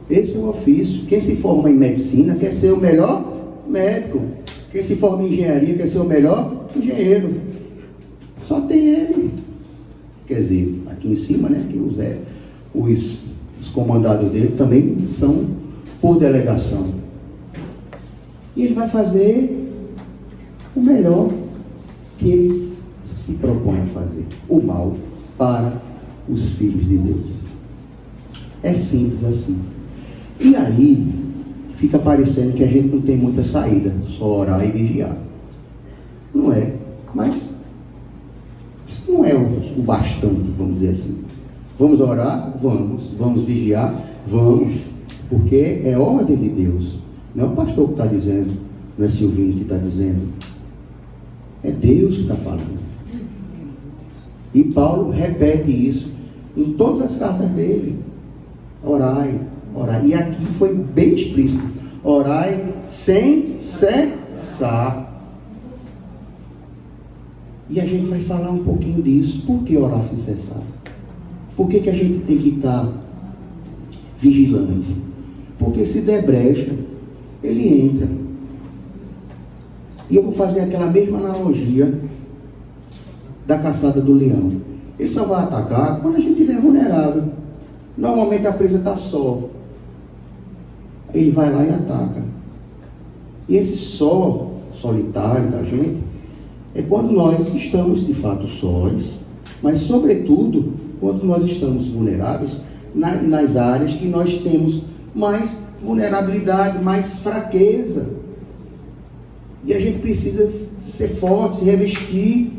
Esse é um ofício. Quem se forma em medicina quer ser o melhor médico. Quem se forma em engenharia quer ser o melhor engenheiro. Só tem ele. Quer dizer, aqui em cima, né? Que os comandados dele também são por delegação. E ele vai fazer o melhor que ele se propõe a fazer. O mal para os filhos de Deus. É simples assim. E aí, fica parecendo que a gente não tem muita saída. Só orar e vigiar. Não é. Mas isso não é o bastante, vamos dizer assim. Vamos orar? Vamos. Vamos vigiar? Vamos. Porque é ordem de Deus. Não é o pastor que está dizendo, não é Silvino que está dizendo. É Deus que está falando. E Paulo repete isso em todas as cartas dele. Orai, orai. E aqui foi bem explícito. Orai sem cessar. E a gente vai falar um pouquinho disso. Por que orar sem cessar? Por que a gente tem que estar vigilante? Porque se der brecha, ele entra. E eu vou fazer aquela mesma analogia da caçada do leão. Ele só vai atacar quando a gente estiver vulnerável. Normalmente a presa está só. Ele vai lá e ataca. E esse solitário da gente é quando nós estamos de fato sós, mas sobretudo quando nós estamos vulneráveis nas áreas que nós temos mais vulnerabilidade, mais fraqueza. E a gente precisa ser forte, se revestir,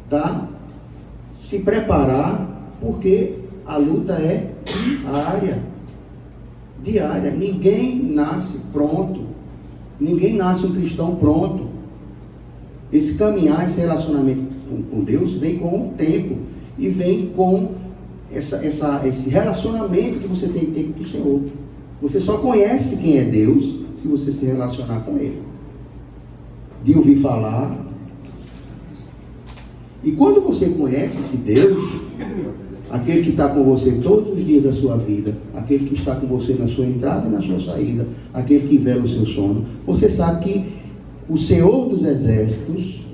tá? Se preparar, porque a luta é diária. Ninguém nasce pronto. Ninguém nasce um cristão pronto. Esse caminhar, esse relacionamento com Deus vem com o tempo e vem com esse relacionamento que você tem que ter com o Senhor. Você só conhece quem é Deus se você se relacionar com Ele. De ouvir falar. E quando você conhece esse Deus, aquele que está com você todos os dias da sua vida, aquele que está com você na sua entrada e na sua saída, aquele que vela o seu sono, você sabe que o Senhor dos Exércitos,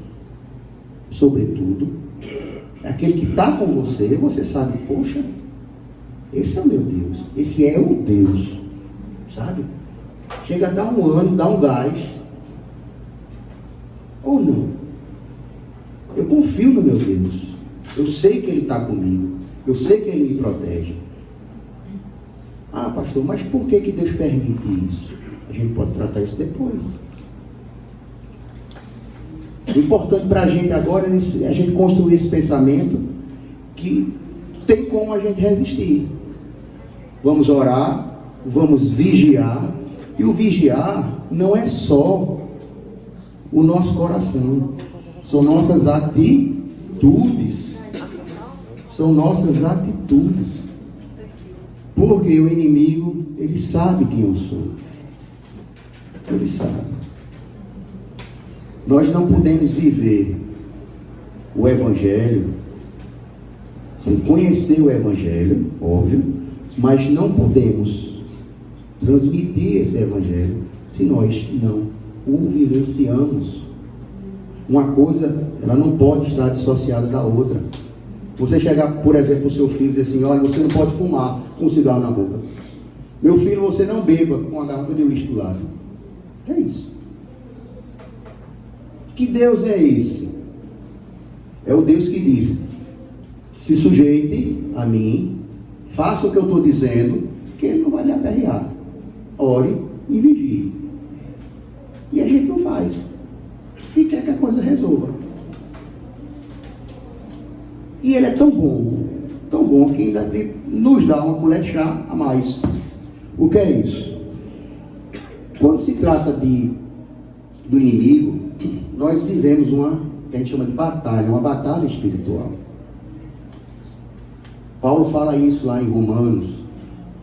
sobretudo, aquele que está com você, você sabe, poxa, Esse é o meu Deus. Esse é o Deus. Sabe? Chega a dar um ano, dá um gás. Ou não? Eu confio no meu Deus. Eu sei que Ele está comigo. Eu sei que Ele me protege. Ah, pastor, mas por que Deus permite isso? A gente pode tratar isso depois. O importante para a gente agora é a gente construir esse pensamento que tem como a gente resistir. Vamos orar, vamos vigiar. E o vigiar não é só o nosso coração. São nossas atitudes. São nossas atitudes. Porque o inimigo, ele sabe quem eu sou. Ele sabe. Nós não podemos viver o Evangelho sem conhecer o Evangelho, óbvio, mas não podemos transmitir esse Evangelho se nós não o vivenciamos. Uma coisa, ela não pode estar dissociada da outra. Você chegar, por exemplo, o seu filho e dizer assim: olha, você não pode fumar com um cigarro na boca. Meu filho, você não beba com uma garrafa de uísque do lado. É isso. Que Deus é esse? É o Deus que diz: se sujeite a mim, faça o que eu estou dizendo, que Ele não vai lhe aperrear. Ore e vigie. E a gente não faz. E quer que a coisa resolva. E Ele é tão bom que ainda nos dá uma colher de chá a mais. O que é isso? Quando se trata do inimigo, nós vivemos uma, que a gente chama de batalha, uma batalha espiritual. Paulo fala isso lá em Romanos: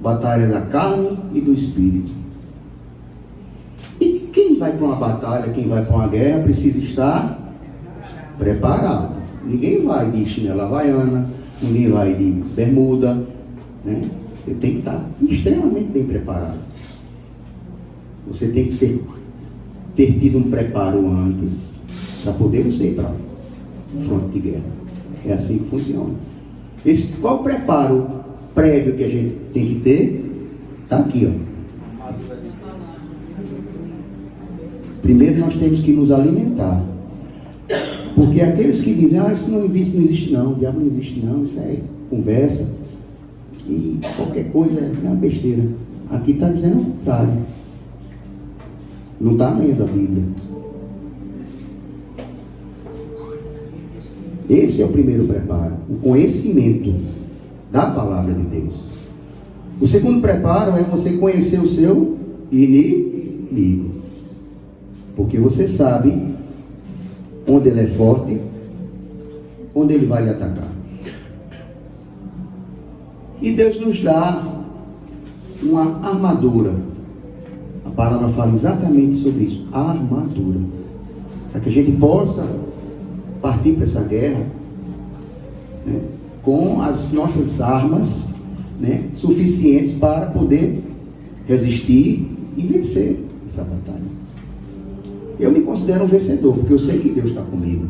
batalha da carne e do espírito. E quem vai para uma batalha, quem vai para uma guerra, precisa estar preparado. Ninguém vai de chinela havaiana, ninguém vai de bermuda, né? Você tem que estar extremamente bem preparado. Você tem que ter tido um preparo antes para poder você ir para o fronte de guerra. É assim que funciona. Qual o preparo prévio que a gente tem que ter? Está aqui, ó. Primeiro nós temos que nos alimentar. Porque aqueles que dizem: ah, isso não existe não, o diabo não existe não, isso é conversa, e qualquer coisa é uma besteira. Aqui está dizendo o contrário. Não está lendo a Bíblia. Esse é o primeiro preparo, o conhecimento da palavra de Deus. O segundo preparo é você conhecer o seu inimigo. Porque você sabe onde ele é forte, onde ele vai lhe atacar. E Deus nos dá uma armadura. A palavra fala exatamente sobre isso, a armadura. Para que a gente possa partir para essa guerra, né, com as nossas armas, né, suficientes para poder resistir e vencer essa batalha. Eu me considero um vencedor, porque eu sei que Deus está comigo.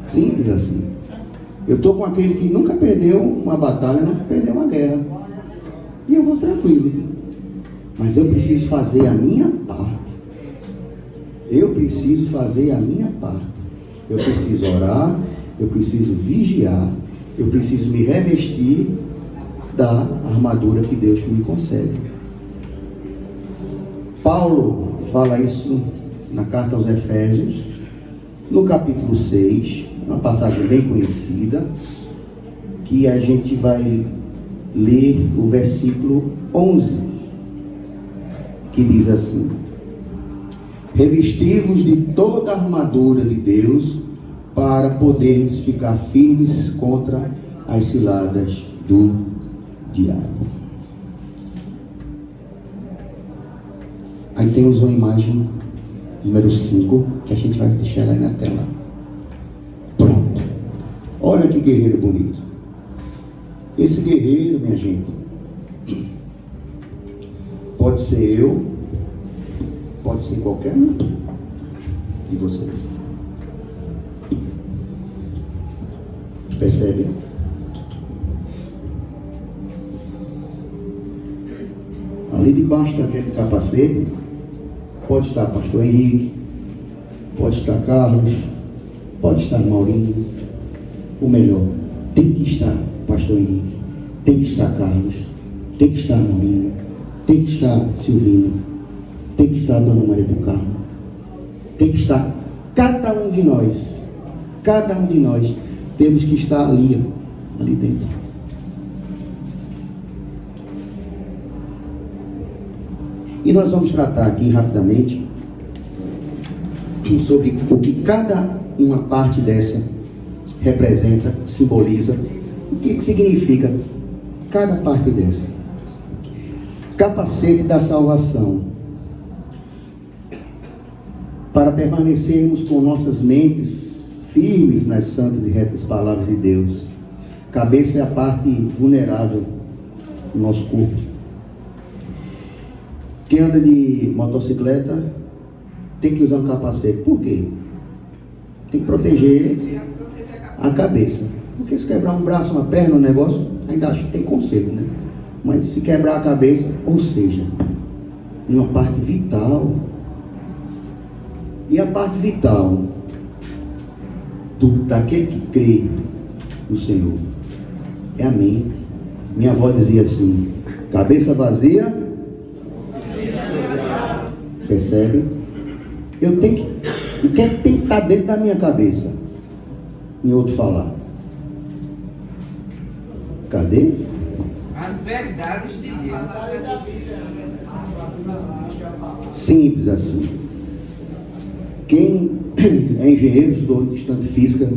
Simples assim. Eu estou com aquele que nunca perdeu uma batalha, nunca perdeu uma guerra. E eu vou tranquilo. Mas eu preciso fazer a minha parte. Eu preciso fazer a minha parte. Eu preciso orar, eu preciso vigiar, eu preciso me revestir da armadura que Deus me concede. Paulo fala isso na carta aos Efésios, no capítulo 6, uma passagem bem conhecida, que a gente vai ler o versículo 11, que diz assim: revesti-vos de toda a armadura de Deus, para podermos ficar firmes contra as ciladas do diabo. Aí temos uma imagem número 5, que a gente vai deixar aí na tela. Pronto. Olha que guerreiro bonito. Esse guerreiro, minha gente, pode ser eu, pode ser qualquer um de vocês. Percebe? Ali debaixo daquele capacete pode estar pastor Henrique, pode estar Carlos, pode estar Maurinho. O melhor, tem que estar pastor Henrique, tem que estar Carlos, tem que estar Maurinho, tem que estar Silvino, tem que estar Dona Maria do Carmo, tem que estar cada um de nós temos que estar ali dentro. E nós vamos tratar aqui rapidamente sobre o que cada uma parte dessa representa, simboliza, o que significa cada parte dessa. Capacete da salvação. Para permanecermos com nossas mentes firmes nas santas e retas palavras de Deus. Cabeça é a parte vulnerável do nosso corpo. Quem anda de motocicleta tem que usar um capacete. Por quê? Tem que proteger a cabeça. Porque se quebrar um braço, uma perna, um negócio, ainda acho que tem conserto, né? Mas se quebrar a cabeça, ou seja, uma parte vital. E a parte vital daquele que crê no Senhor é a mente. Minha avó dizia assim: cabeça vazia, percebe? O que é que tem que estar dentro da minha cabeça? Em outro falar, cadê? As verdades de Deus. Simples assim. Quem é engenheiro, estudou distante física,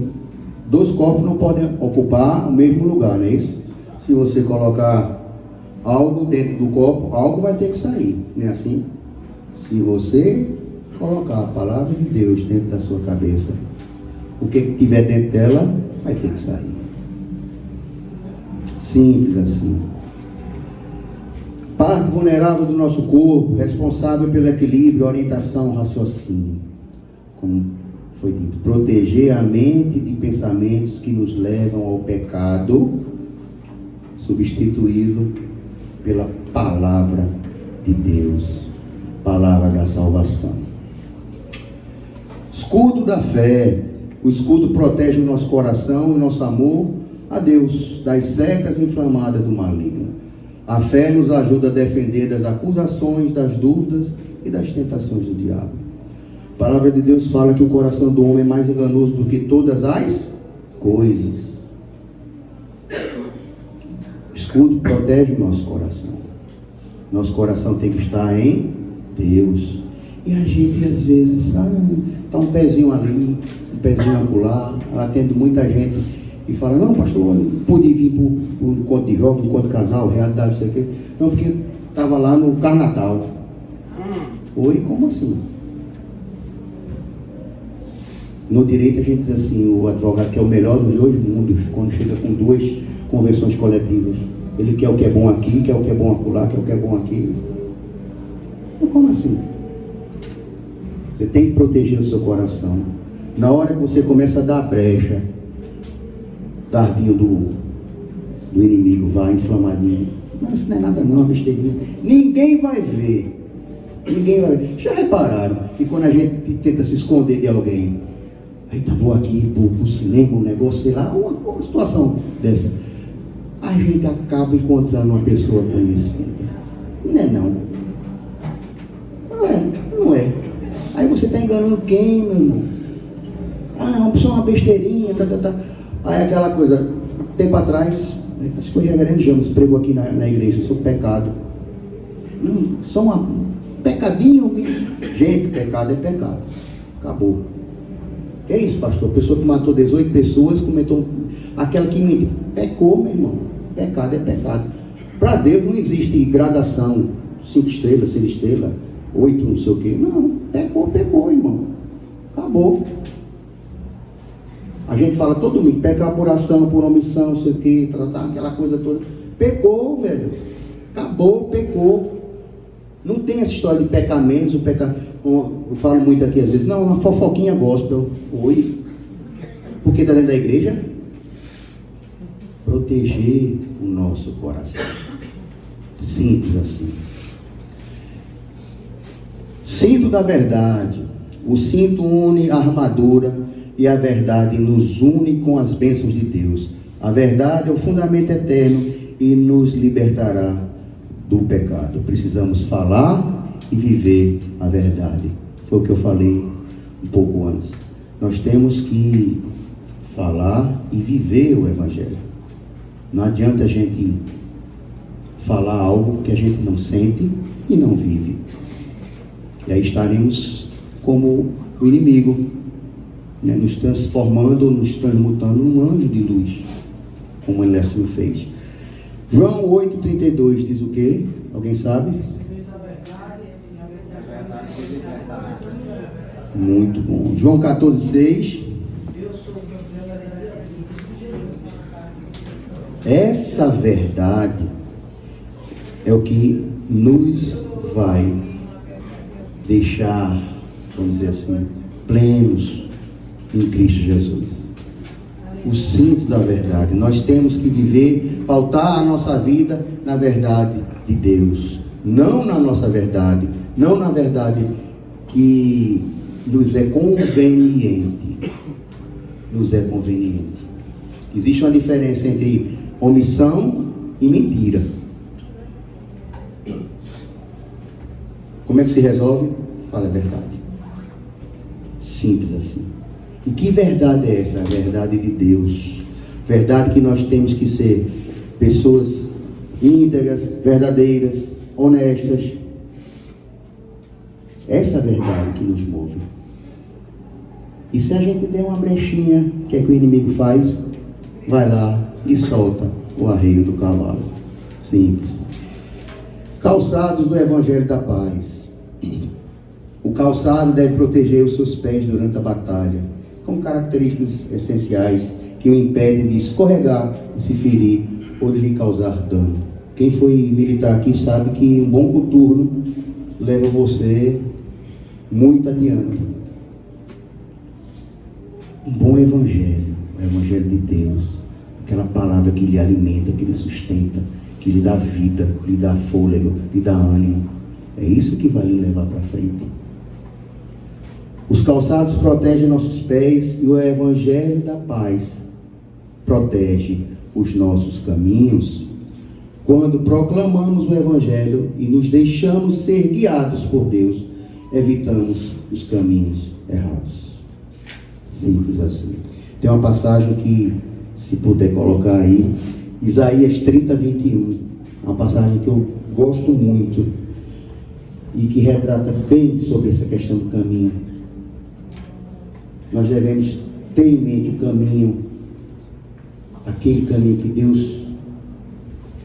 2 corpos não podem ocupar o mesmo lugar, não é isso? Se você colocar algo dentro do corpo, algo vai ter que sair, não é assim? Se você colocar a palavra de Deus dentro da sua cabeça, o que tiver dentro dela vai ter que sair. Simples assim. Parte vulnerável do nosso corpo, responsável pelo equilíbrio, orientação, raciocínio. Como foi dito, proteger a mente de pensamentos que nos levam ao pecado, substituí-lo pela palavra de Deus, palavra da salvação. Escudo da fé. O escudo protege o nosso coração e o nosso amor a Deus das secas inflamadas do maligno. A fé nos ajuda a defender das acusações, das dúvidas e das tentações do diabo. A palavra de Deus fala que o coração do homem é mais enganoso do que todas as coisas. O escudo protege o nosso coração. Nosso coração tem que estar em Deus. E a gente às vezes está um pezinho ali, um pezinho acolá. Eu atendo muita gente e fala: não, pastor, eu não pude vir para o encontro de jovem, encontro de casal, realidade, isso aqui. Não, porque estava lá no Carnatal. Oi, como assim? No direito a gente diz assim, o advogado quer o melhor dos 2 mundos, quando chega com 2 convenções coletivas. Ele quer o que é bom aqui, quer o que é bom acolá, quer o que é bom aqui. Então, como assim? Você tem que proteger o seu coração. Na hora que você começa a dar brecha, dardinho do inimigo vai inflamadinho. Não, isso não é nada não, é uma besteirinha. Ninguém vai ver. Ninguém vai ver. Já repararam que quando a gente tenta se esconder de alguém, eita, vou aqui pro cinema, um negócio, sei lá, uma situação dessa, a gente acaba encontrando uma pessoa conhecida. Não é não. Não é. Aí você está enganando quem, meu irmão? Uma pessoa, uma besteirinha, tá. Aí aquela coisa, tempo atrás, acho que foi o reverendo James pregou aqui na igreja sobre pecado. Só um pecadinho. Gente, pecado é pecado. Acabou. Que é isso, pastor? A pessoa que matou 18 pessoas, comentou aquela que me pecou, meu irmão. Pecado é pecado. Para Deus não existe gradação, 5 estrelas, 6 estrelas, 8, não sei o quê. Não, pecou, irmão. Acabou. A gente fala todo mundo, pecar por ação, por omissão, não sei o quê, tratar aquela coisa toda. Pecou, velho. Acabou, pecou. Não tem essa história de pecar menos, eu falo muito aqui às vezes, não, uma fofoquinha gospel. Oi? Porque está dentro da igreja? Proteger o nosso coração. Simples assim. Cinto da verdade. O cinto une a armadura e a verdade nos une com as bênçãos de Deus. A verdade é o fundamento eterno e nos libertará do pecado. Precisamos falar e viver a verdade. Foi o que eu falei um pouco antes. Nós temos que falar e viver o Evangelho. Não adianta a gente falar algo que a gente não sente e não vive. E aí estaremos como o inimigo, né? Nos transformando, nos transmutando num anjo de luz, como ele assim fez. João 8,32 diz o quê? Alguém sabe? Muito bom. João 14,6. Essa verdade é o que nos vai deixar, vamos dizer assim, plenos em Cristo Jesus. O cinto da verdade. Nós temos que viver, pautar a nossa vida na verdade de Deus, não na nossa verdade, não na verdade que nos é conveniente. Nos é conveniente. Existe uma diferença entre omissão e mentira. Como é que se resolve? Fala a verdade. Simples assim. E que verdade é essa? A verdade de Deus. Verdade que nós temos que ser pessoas íntegras, verdadeiras, honestas. Essa é a verdade que nos move. E se a gente der uma brechinha, o que é que o inimigo faz? Vai lá e solta o arreio do cavalo. Simples. Calçados do Evangelho da Paz. O calçado deve proteger os seus pés durante a batalha, com características essenciais que o impedem de escorregar, de se ferir ou de lhe causar dano. Quem foi militar aqui sabe que um bom coturno leva você muito adiante. Um bom evangelho, o evangelho de Deus, aquela palavra que lhe alimenta, que lhe sustenta, que lhe dá vida, lhe dá fôlego, lhe dá ânimo. É isso que vai lhe levar para frente. Os calçados protegem nossos pés e o Evangelho da Paz protege os nossos caminhos. Quando proclamamos o Evangelho e nos deixamos ser guiados por Deus, evitamos os caminhos errados. Simples assim. Tem uma passagem que, se puder colocar aí, Isaías 30:21, uma passagem que eu gosto muito e que retrata bem sobre essa questão do caminho. Nós devemos ter em mente o caminho, aquele caminho que Deus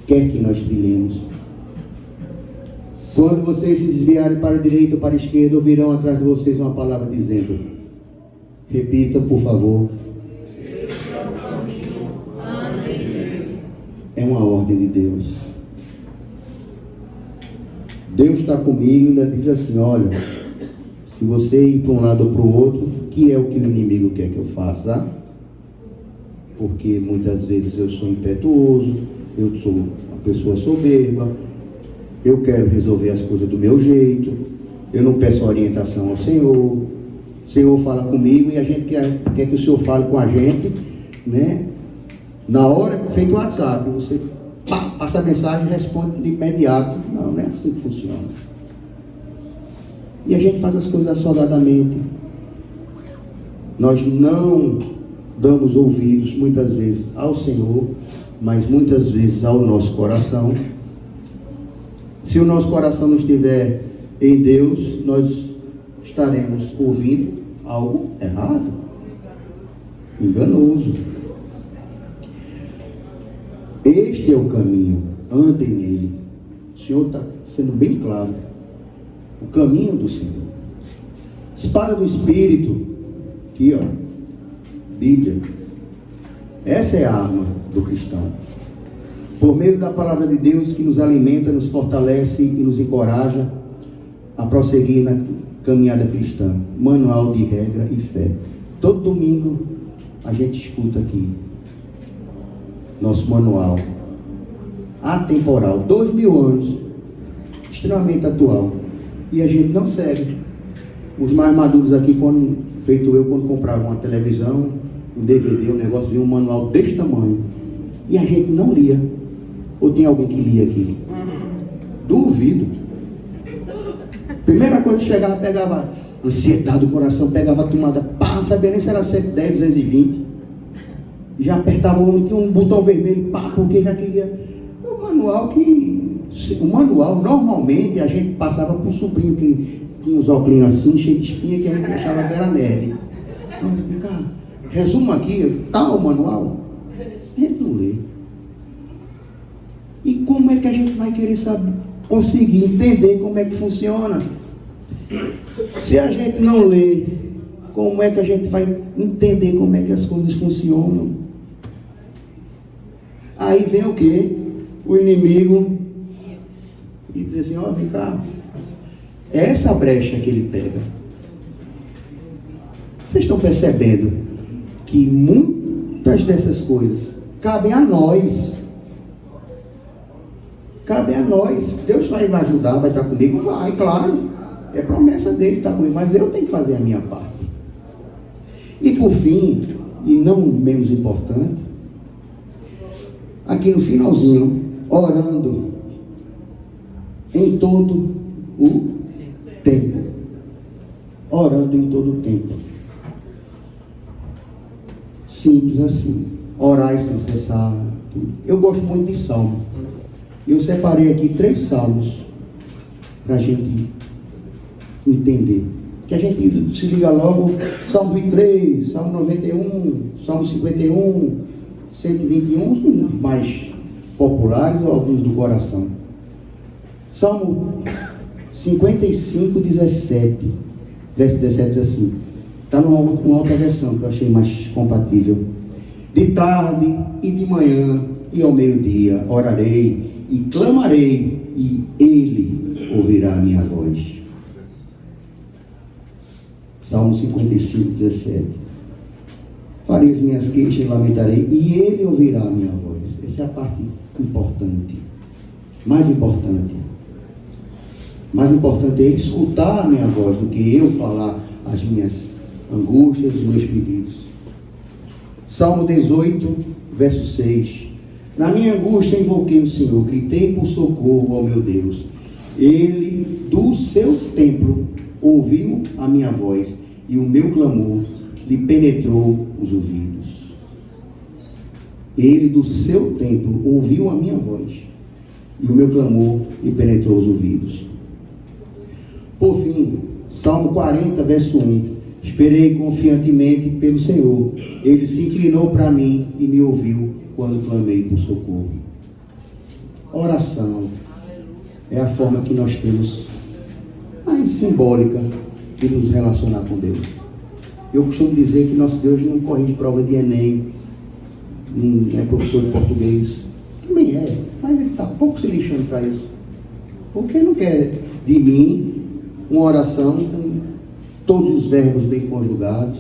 quer que nós trilhemos. Quando vocês se desviarem para a direita ou para a esquerda, ouvirão atrás de vocês uma palavra dizendo, repita por favor, é uma ordem de Deus. Deus está comigo e ainda diz assim, olha, se você ir para um lado ou para o outro, que é o que o inimigo quer que eu faça? Porque muitas vezes eu sou impetuoso, eu sou uma pessoa soberba, eu quero resolver as coisas do meu jeito, eu não peço orientação ao Senhor, o Senhor fala comigo e a gente quer que o Senhor fale com a gente, né? Na hora, feito o WhatsApp, você passa a mensagem e responde de imediato. Não é assim que funciona. E a gente faz as coisas assodadamente. Nós não damos ouvidos muitas vezes ao Senhor, mas muitas vezes ao nosso coração. Se o nosso coração não estiver em Deus, nós estaremos ouvindo algo errado, enganoso. Este é o caminho, andem nele. O Senhor está sendo bem claro. O caminho do Senhor. Espada do Espírito. Aqui, ó, Bíblia. Essa é a arma do cristão. Por meio da palavra de Deus que nos alimenta, nos fortalece e nos encoraja a prosseguir na caminhada cristã. Manual de regra e fé. Todo domingo a gente escuta aqui nosso manual atemporal, 2000 anos, extremamente atual. e a gente não segue. Os mais maduros aqui, quando comprava uma televisão, um DVD, um negócio, vinha um manual desse tamanho. E a gente não lia. Ou tem alguém que lia aqui? Duvido. Primeira coisa que chegava, pegava ansiedade do coração, pegava a tomada, pá, não sabia nem se era 110, 220. Já apertava, tinha um botão vermelho, pá, porque já queria. O manual, normalmente, a gente passava por um sobrinho que tinha os óculos assim, cheio de espinha, que a gente achava que era nerd. Vem cá, resumo aqui, tá o manual? A gente não lê. E como é que a gente vai querer saber, conseguir entender como é que funciona? Se a gente não lê, como é que a gente vai entender como é que as coisas funcionam? Aí vem o quê? O inimigo e diz assim, ó, vem cá, essa brecha que ele pega. Vocês estão percebendo que muitas dessas coisas cabem a nós. Cabe a nós. Deus vai me ajudar, vai estar comigo? Vai, claro. É promessa dele estar comigo, mas eu tenho que fazer a minha parte. E por fim, e não menos importante, aqui no finalzinho, orando em todo o tempo. Orando em todo o tempo. Simples assim. Orar sem cessar. Eu gosto muito de salmo. Eu separei aqui 3 salmos para a gente entender. Que a gente se liga logo, Salmo 23, Salmo 91, Salmo 51, 121, os mais populares ou alguns do coração. Salmo 55, 17, verso 17 diz assim, está numa outra versão que eu achei mais compatível. De tarde e de manhã e ao meio-dia orarei e clamarei, e Ele ouvirá a minha voz. Salmo 55, 17. Farei as minhas queixas e lamentarei, e Ele ouvirá a minha voz. Essa é a parte importante. Mais importante. Mais importante é Ele escutar a minha voz do que eu falar as minhas angústias, os meus pedidos. Salmo 18, verso 6. Na minha angústia invoquei o Senhor, gritei por socorro ao meu Deus. Ele, do seu templo, ouviu a minha voz, e o meu clamor lhe penetrou os ouvidos. Ele, do seu templo, ouviu a minha voz, e o meu clamor lhe penetrou os ouvidos. Por fim, Salmo 40, verso 1. Esperei confiantemente pelo Senhor. Ele se inclinou para mim e me ouviu quando clamei por socorro. Oração é a forma que nós temos mais simbólica de nos relacionar com Deus. Eu costumo dizer que nosso Deus não corrige prova de Enem, não é professor de português. Também é, mas ele está pouco se lixando para isso. Porque não quer de mim uma oração com todos os verbos bem conjugados,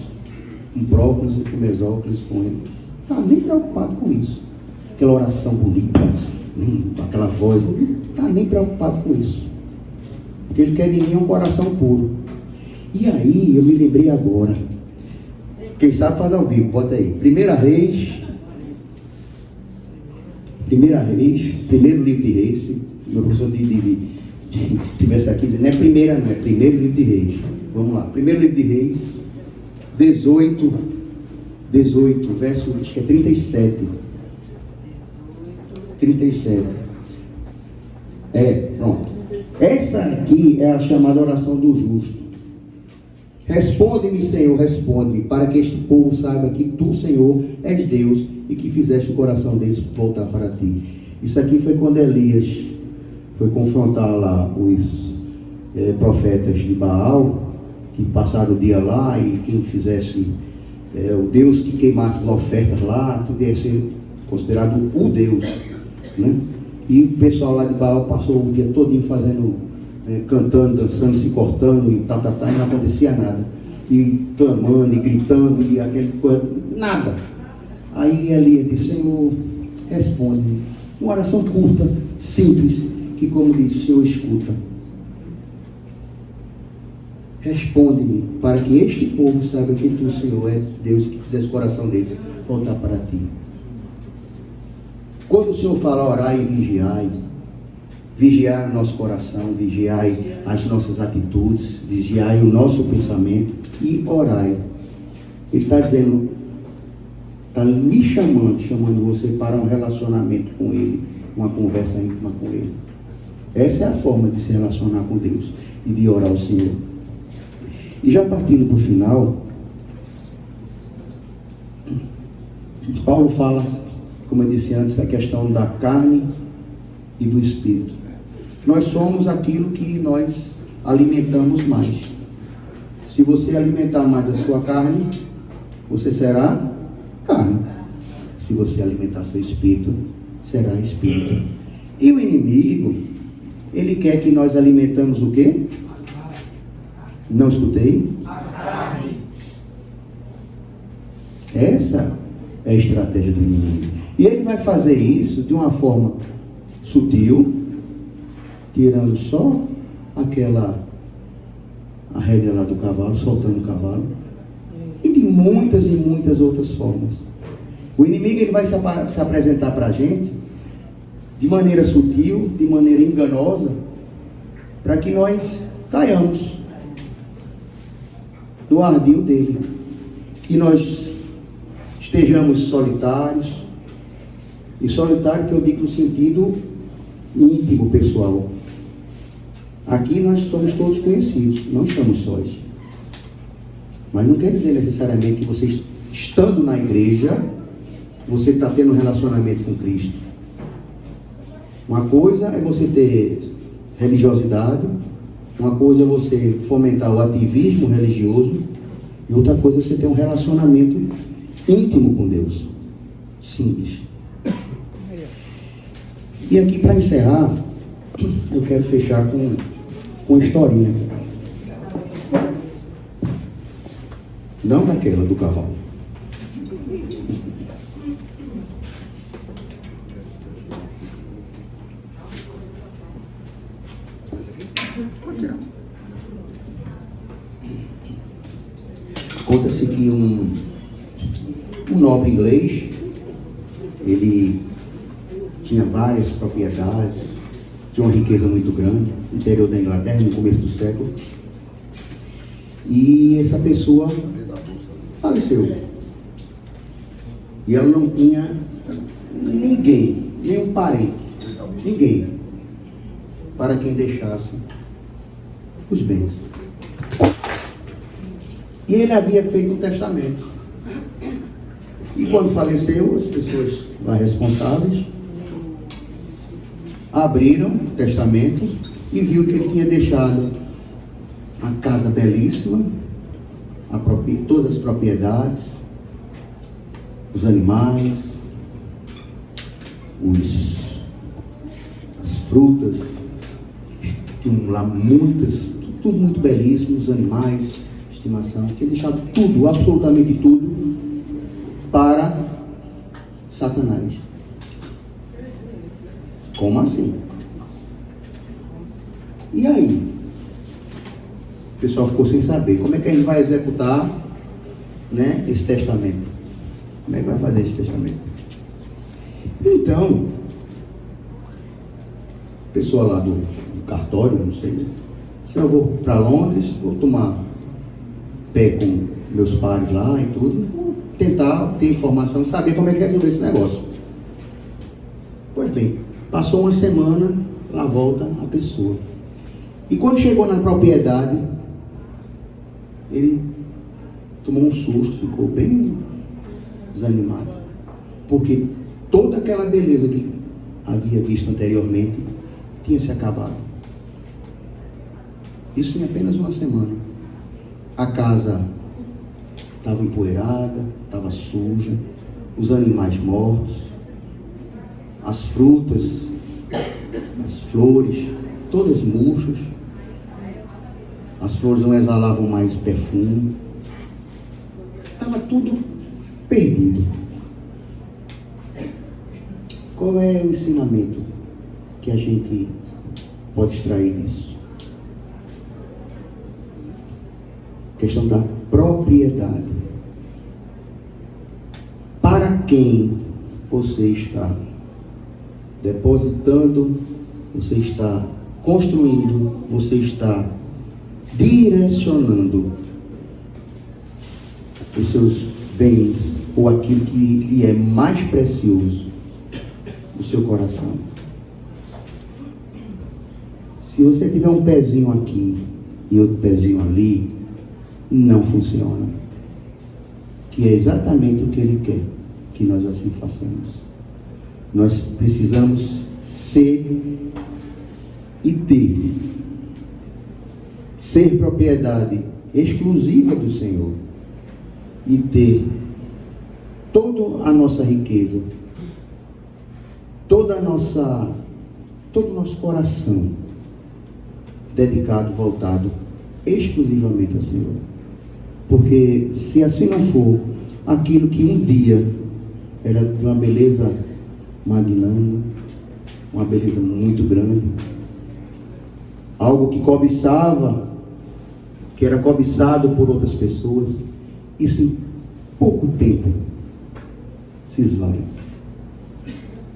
com próclise, com mesóclise, com ênfase. Está nem preocupado com isso. Aquela oração bonita, aquela voz, não está nem preocupado com isso. Porque ele quer de mim um coração puro. E aí, eu me lembrei agora. Quem sabe faz ao vivo, bota aí. Primeira Reis, primeiro livro de Reis. Se meu professor tivesse aqui dizendo, não é primeira não, é primeiro livro de Reis. Vamos lá, primeiro livro de Reis, 18, verso, acho que é 37. 37. Pronto. Essa aqui é a chamada oração do justo. Responde-me, Senhor, responde-me, para que este povo saiba que tu, Senhor, és Deus e que fizeste o coração deles voltar para ti. Isso aqui foi quando Elias foi confrontar lá os profetas de Baal, que passaram o dia lá e quem fizesse o Deus que queimasse as ofertas lá, tudo ia ser considerado o Deus, né? E o pessoal lá de Baal passou o dia todinho fazendo, cantando, dançando, se cortando e tal, e não acontecia nada. E clamando, e gritando, e aquele coisa, nada. Aí Elias disse, Senhor, responde-me. Uma oração curta, simples, que como disse, o Senhor escuta. responde-me, para que este povo saiba que tu, Senhor, é Deus, que fizesse o coração deles voltar para ti. Quando o Senhor fala orai e vigiai, vigiai o nosso coração, vigiai as nossas atitudes, vigiai o nosso pensamento e orai. Ele está dizendo, está me chamando você para um relacionamento com Ele, uma conversa íntima com Ele. Essa é a forma de se relacionar com Deus e de orar ao Senhor. E já partindo para o final, Paulo fala, como eu disse antes, a questão da carne e do espírito. Nós somos aquilo que nós alimentamos mais. Se você alimentar mais a sua carne, você será carne. Se você alimentar seu espírito, será espírito. E o inimigo, ele quer que nós alimentamos o quê? Não escutei? Essa é a estratégia do inimigo. E ele vai fazer isso de uma forma sutil, tirando só a rédea lá do cavalo, soltando o cavalo, e de muitas e muitas outras formas. O inimigo ele vai se apresentar para a gente de maneira sutil, de maneira enganosa, para que nós caiamos no ardil dele, que nós estejamos solitários, e solitário que eu digo no sentido íntimo, pessoal. Aqui nós somos todos conhecidos, não estamos sós. Mas não quer dizer necessariamente que você, estando na igreja, você está tendo um relacionamento com Cristo. Uma coisa é você ter religiosidade, uma coisa é você fomentar o ativismo religioso, e outra coisa é você ter um relacionamento íntimo com Deus. Simples. E aqui, para encerrar, eu quero fechar com uma historinha. Não daquela do cavalo. Conta-se que um nobre inglês, ele tinha várias propriedades, tinha uma riqueza muito grande, no interior da Inglaterra, no começo do século. E essa pessoa faleceu. E ela não tinha ninguém, nenhum parente, ninguém, para quem deixasse os bens. E ele havia feito um testamento. E quando faleceu, as pessoas lá responsáveis abriram o testamento e viu que ele tinha deixado a casa belíssima, todas as propriedades, os animais, as frutas, tinham lá muitas, tudo muito belíssimo, os animais, estimação, tinha deixado tudo, absolutamente tudo, para Satanás. Como assim? E aí? O pessoal ficou sem saber. Como é que a gente vai executar, né, esse testamento? Como é que vai fazer esse testamento? Então, a pessoa lá do cartório, não sei, disse, eu vou para Londres, vou tomar pé com meus pares lá e tudo, vou tentar ter informação e saber como é que resolver esse negócio. Pois bem, passou uma semana, lá volta a pessoa. E quando chegou na propriedade, ele tomou um susto, ficou bem desanimado. Porque toda aquela beleza que havia visto anteriormente tinha se acabado. Isso em apenas uma semana. A casa estava empoeirada, estava suja, os animais mortos, as frutas, as flores, todas murchas, as flores não exalavam mais perfume, estava tudo perdido. Qual é o ensinamento que a gente pode extrair disso? questão da propriedade. Para quem você está depositando, você está construindo, você está direcionando os seus bens ou aquilo que lhe é mais precioso do seu coração. Se você tiver um pezinho aqui e outro pezinho ali, não funciona. Que é exatamente o que Ele quer que nós assim façamos. Nós precisamos ser e ter. Ser propriedade exclusiva do Senhor e ter toda a nossa riqueza, todo o nosso coração dedicado, voltado exclusivamente ao Senhor. Porque se assim não for, aquilo que um dia era de uma beleza magnânima, uma beleza muito grande, algo que cobiçava, que era cobiçado por outras pessoas, isso em pouco tempo se esvai.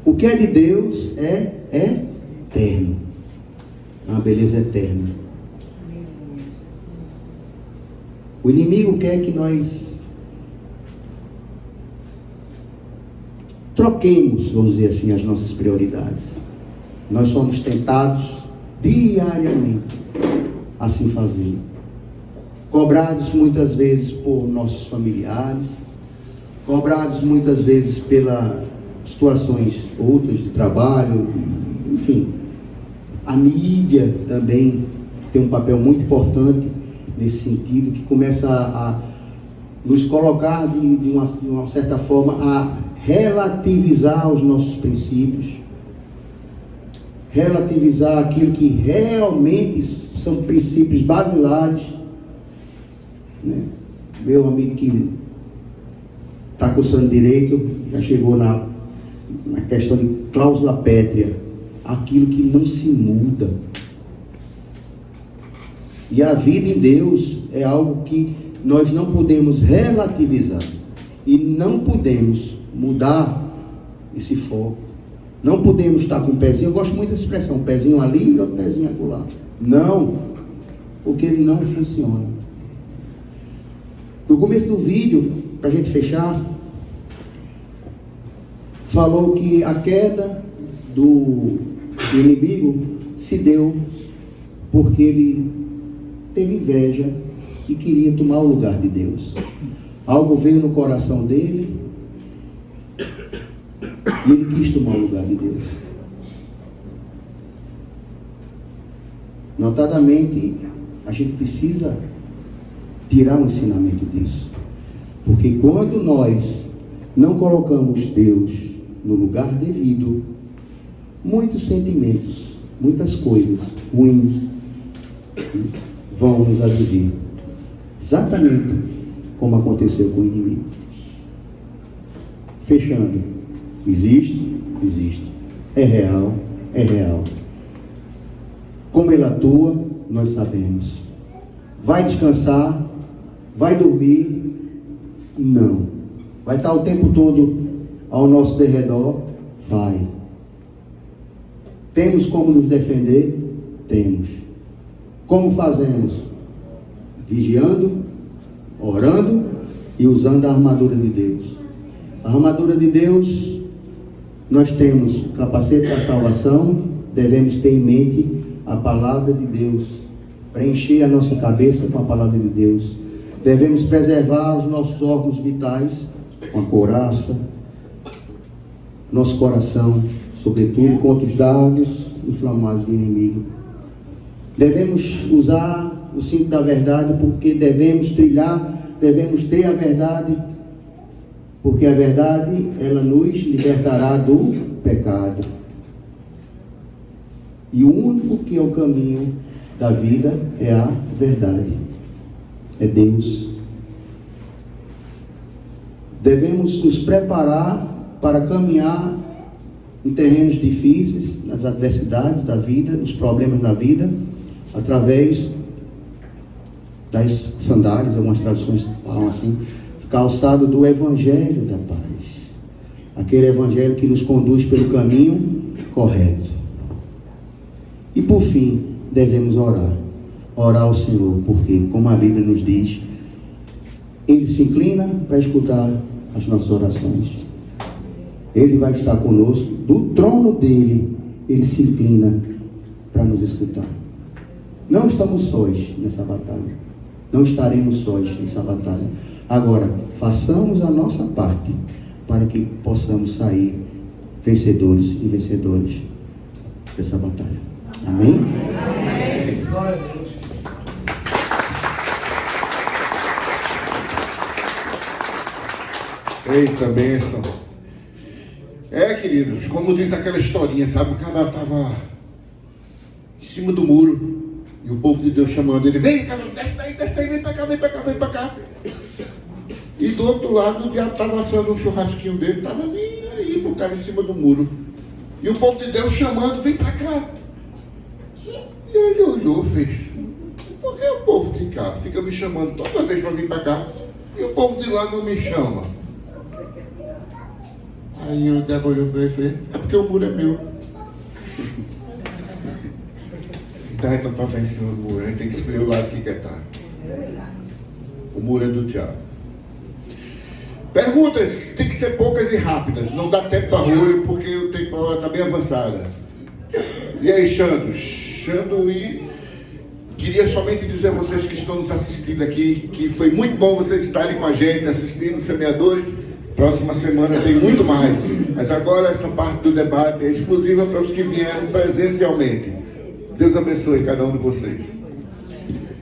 O que é de Deus é eterno, é uma beleza eterna. O inimigo quer que nós troquemos, vamos dizer assim, as nossas prioridades. Nós somos tentados diariamente assim fazer, cobrados muitas vezes por nossos familiares, cobrados muitas vezes pelas situações outras de trabalho, enfim. A mídia também tem um papel muito importante nesse sentido, que começa a nos colocar de uma certa forma a relativizar os nossos princípios, relativizar aquilo que realmente são princípios basilares, né? Meu amigo que está cursando direito já chegou na questão de cláusula pétrea, aquilo que não se muda. E a vida em Deus é algo que nós não podemos relativizar e não podemos mudar esse foco. Não podemos estar com um pezinho, eu gosto muito dessa expressão, um pezinho ali e outro pezinho acolá. Não, porque ele não funciona. No começo do vídeo, para a gente fechar, falou que a queda do inimigo se deu porque ele teve inveja e queria tomar o lugar de Deus. Algo veio no coração dele e ele quis tomar o lugar de Deus. Notadamente, a gente precisa tirar um ensinamento disso, porque quando nós não colocamos Deus no lugar devido, muitos sentimentos, muitas coisas ruins vão nos agredir, exatamente como aconteceu com o inimigo. Fechando, existe, é real. Como ele atua, nós sabemos. Vai descansar? Vai dormir? Não. Vai estar o tempo todo ao nosso derredor? Vai. Temos como nos defender? Temos. Como fazemos? Vigiando, orando e usando a armadura de Deus. A armadura de Deus, nós temos o capacete da salvação, devemos ter em mente a palavra de Deus, preencher a nossa cabeça com a palavra de Deus. Devemos preservar os nossos órgãos vitais com a couraça, nosso coração, sobretudo contra os dardos inflamados do inimigo. Devemos usar o cinto da verdade, porque devemos ter a verdade, porque a verdade, ela nos libertará do pecado. E o único que é o caminho da vida é a verdade, é Deus. Devemos nos preparar para caminhar em terrenos difíceis, nas adversidades da vida, nos problemas da vida, através das sandálias, algumas traduções falam assim, calçado do Evangelho da paz. Aquele Evangelho que nos conduz pelo caminho correto. E por fim, devemos orar. Orar ao Senhor, porque, como a Bíblia nos diz, Ele se inclina para escutar as nossas orações. Ele vai estar conosco, do trono dele, Ele se inclina para nos escutar. Não estamos sós nessa batalha. Não estaremos sós nessa batalha. Agora, façamos a nossa parte para que possamos sair vencedores e vencedores dessa batalha. Amém? Amém. Glória a Deus. Eita, bênção. Queridos, como diz aquela historinha, sabe? O cara estava em cima do muro e o povo de Deus chamando ele: vem, cara, desce daí, vem pra cá, vem pra cá, vem pra cá. E do outro lado o diabo estava assando um churrasquinho dele, estava nem aí pro cara em cima do muro. E o povo de Deus chamando: vem pra cá. E ele olhou, fez: por que o povo de cá fica me chamando toda vez para vir pra cá e o povo de lá não me chama? Aí o diabo olhou para ele e fez: é porque o muro é meu. Então não pode estar em cima do muro, a gente tem que escolher o lado que quer estar. O muro é do diabo. Perguntas tem que ser poucas e rápidas, não dá tempo para olho porque o tempo, a hora está bem avançada. E aí, Xando, e queria somente dizer a vocês que estão nos assistindo aqui que foi muito bom vocês estarem com a gente, assistindo Semeadores. Próxima semana tem muito mais, mas agora essa parte do debate é exclusiva para os que vieram presencialmente. Deus abençoe cada um de vocês.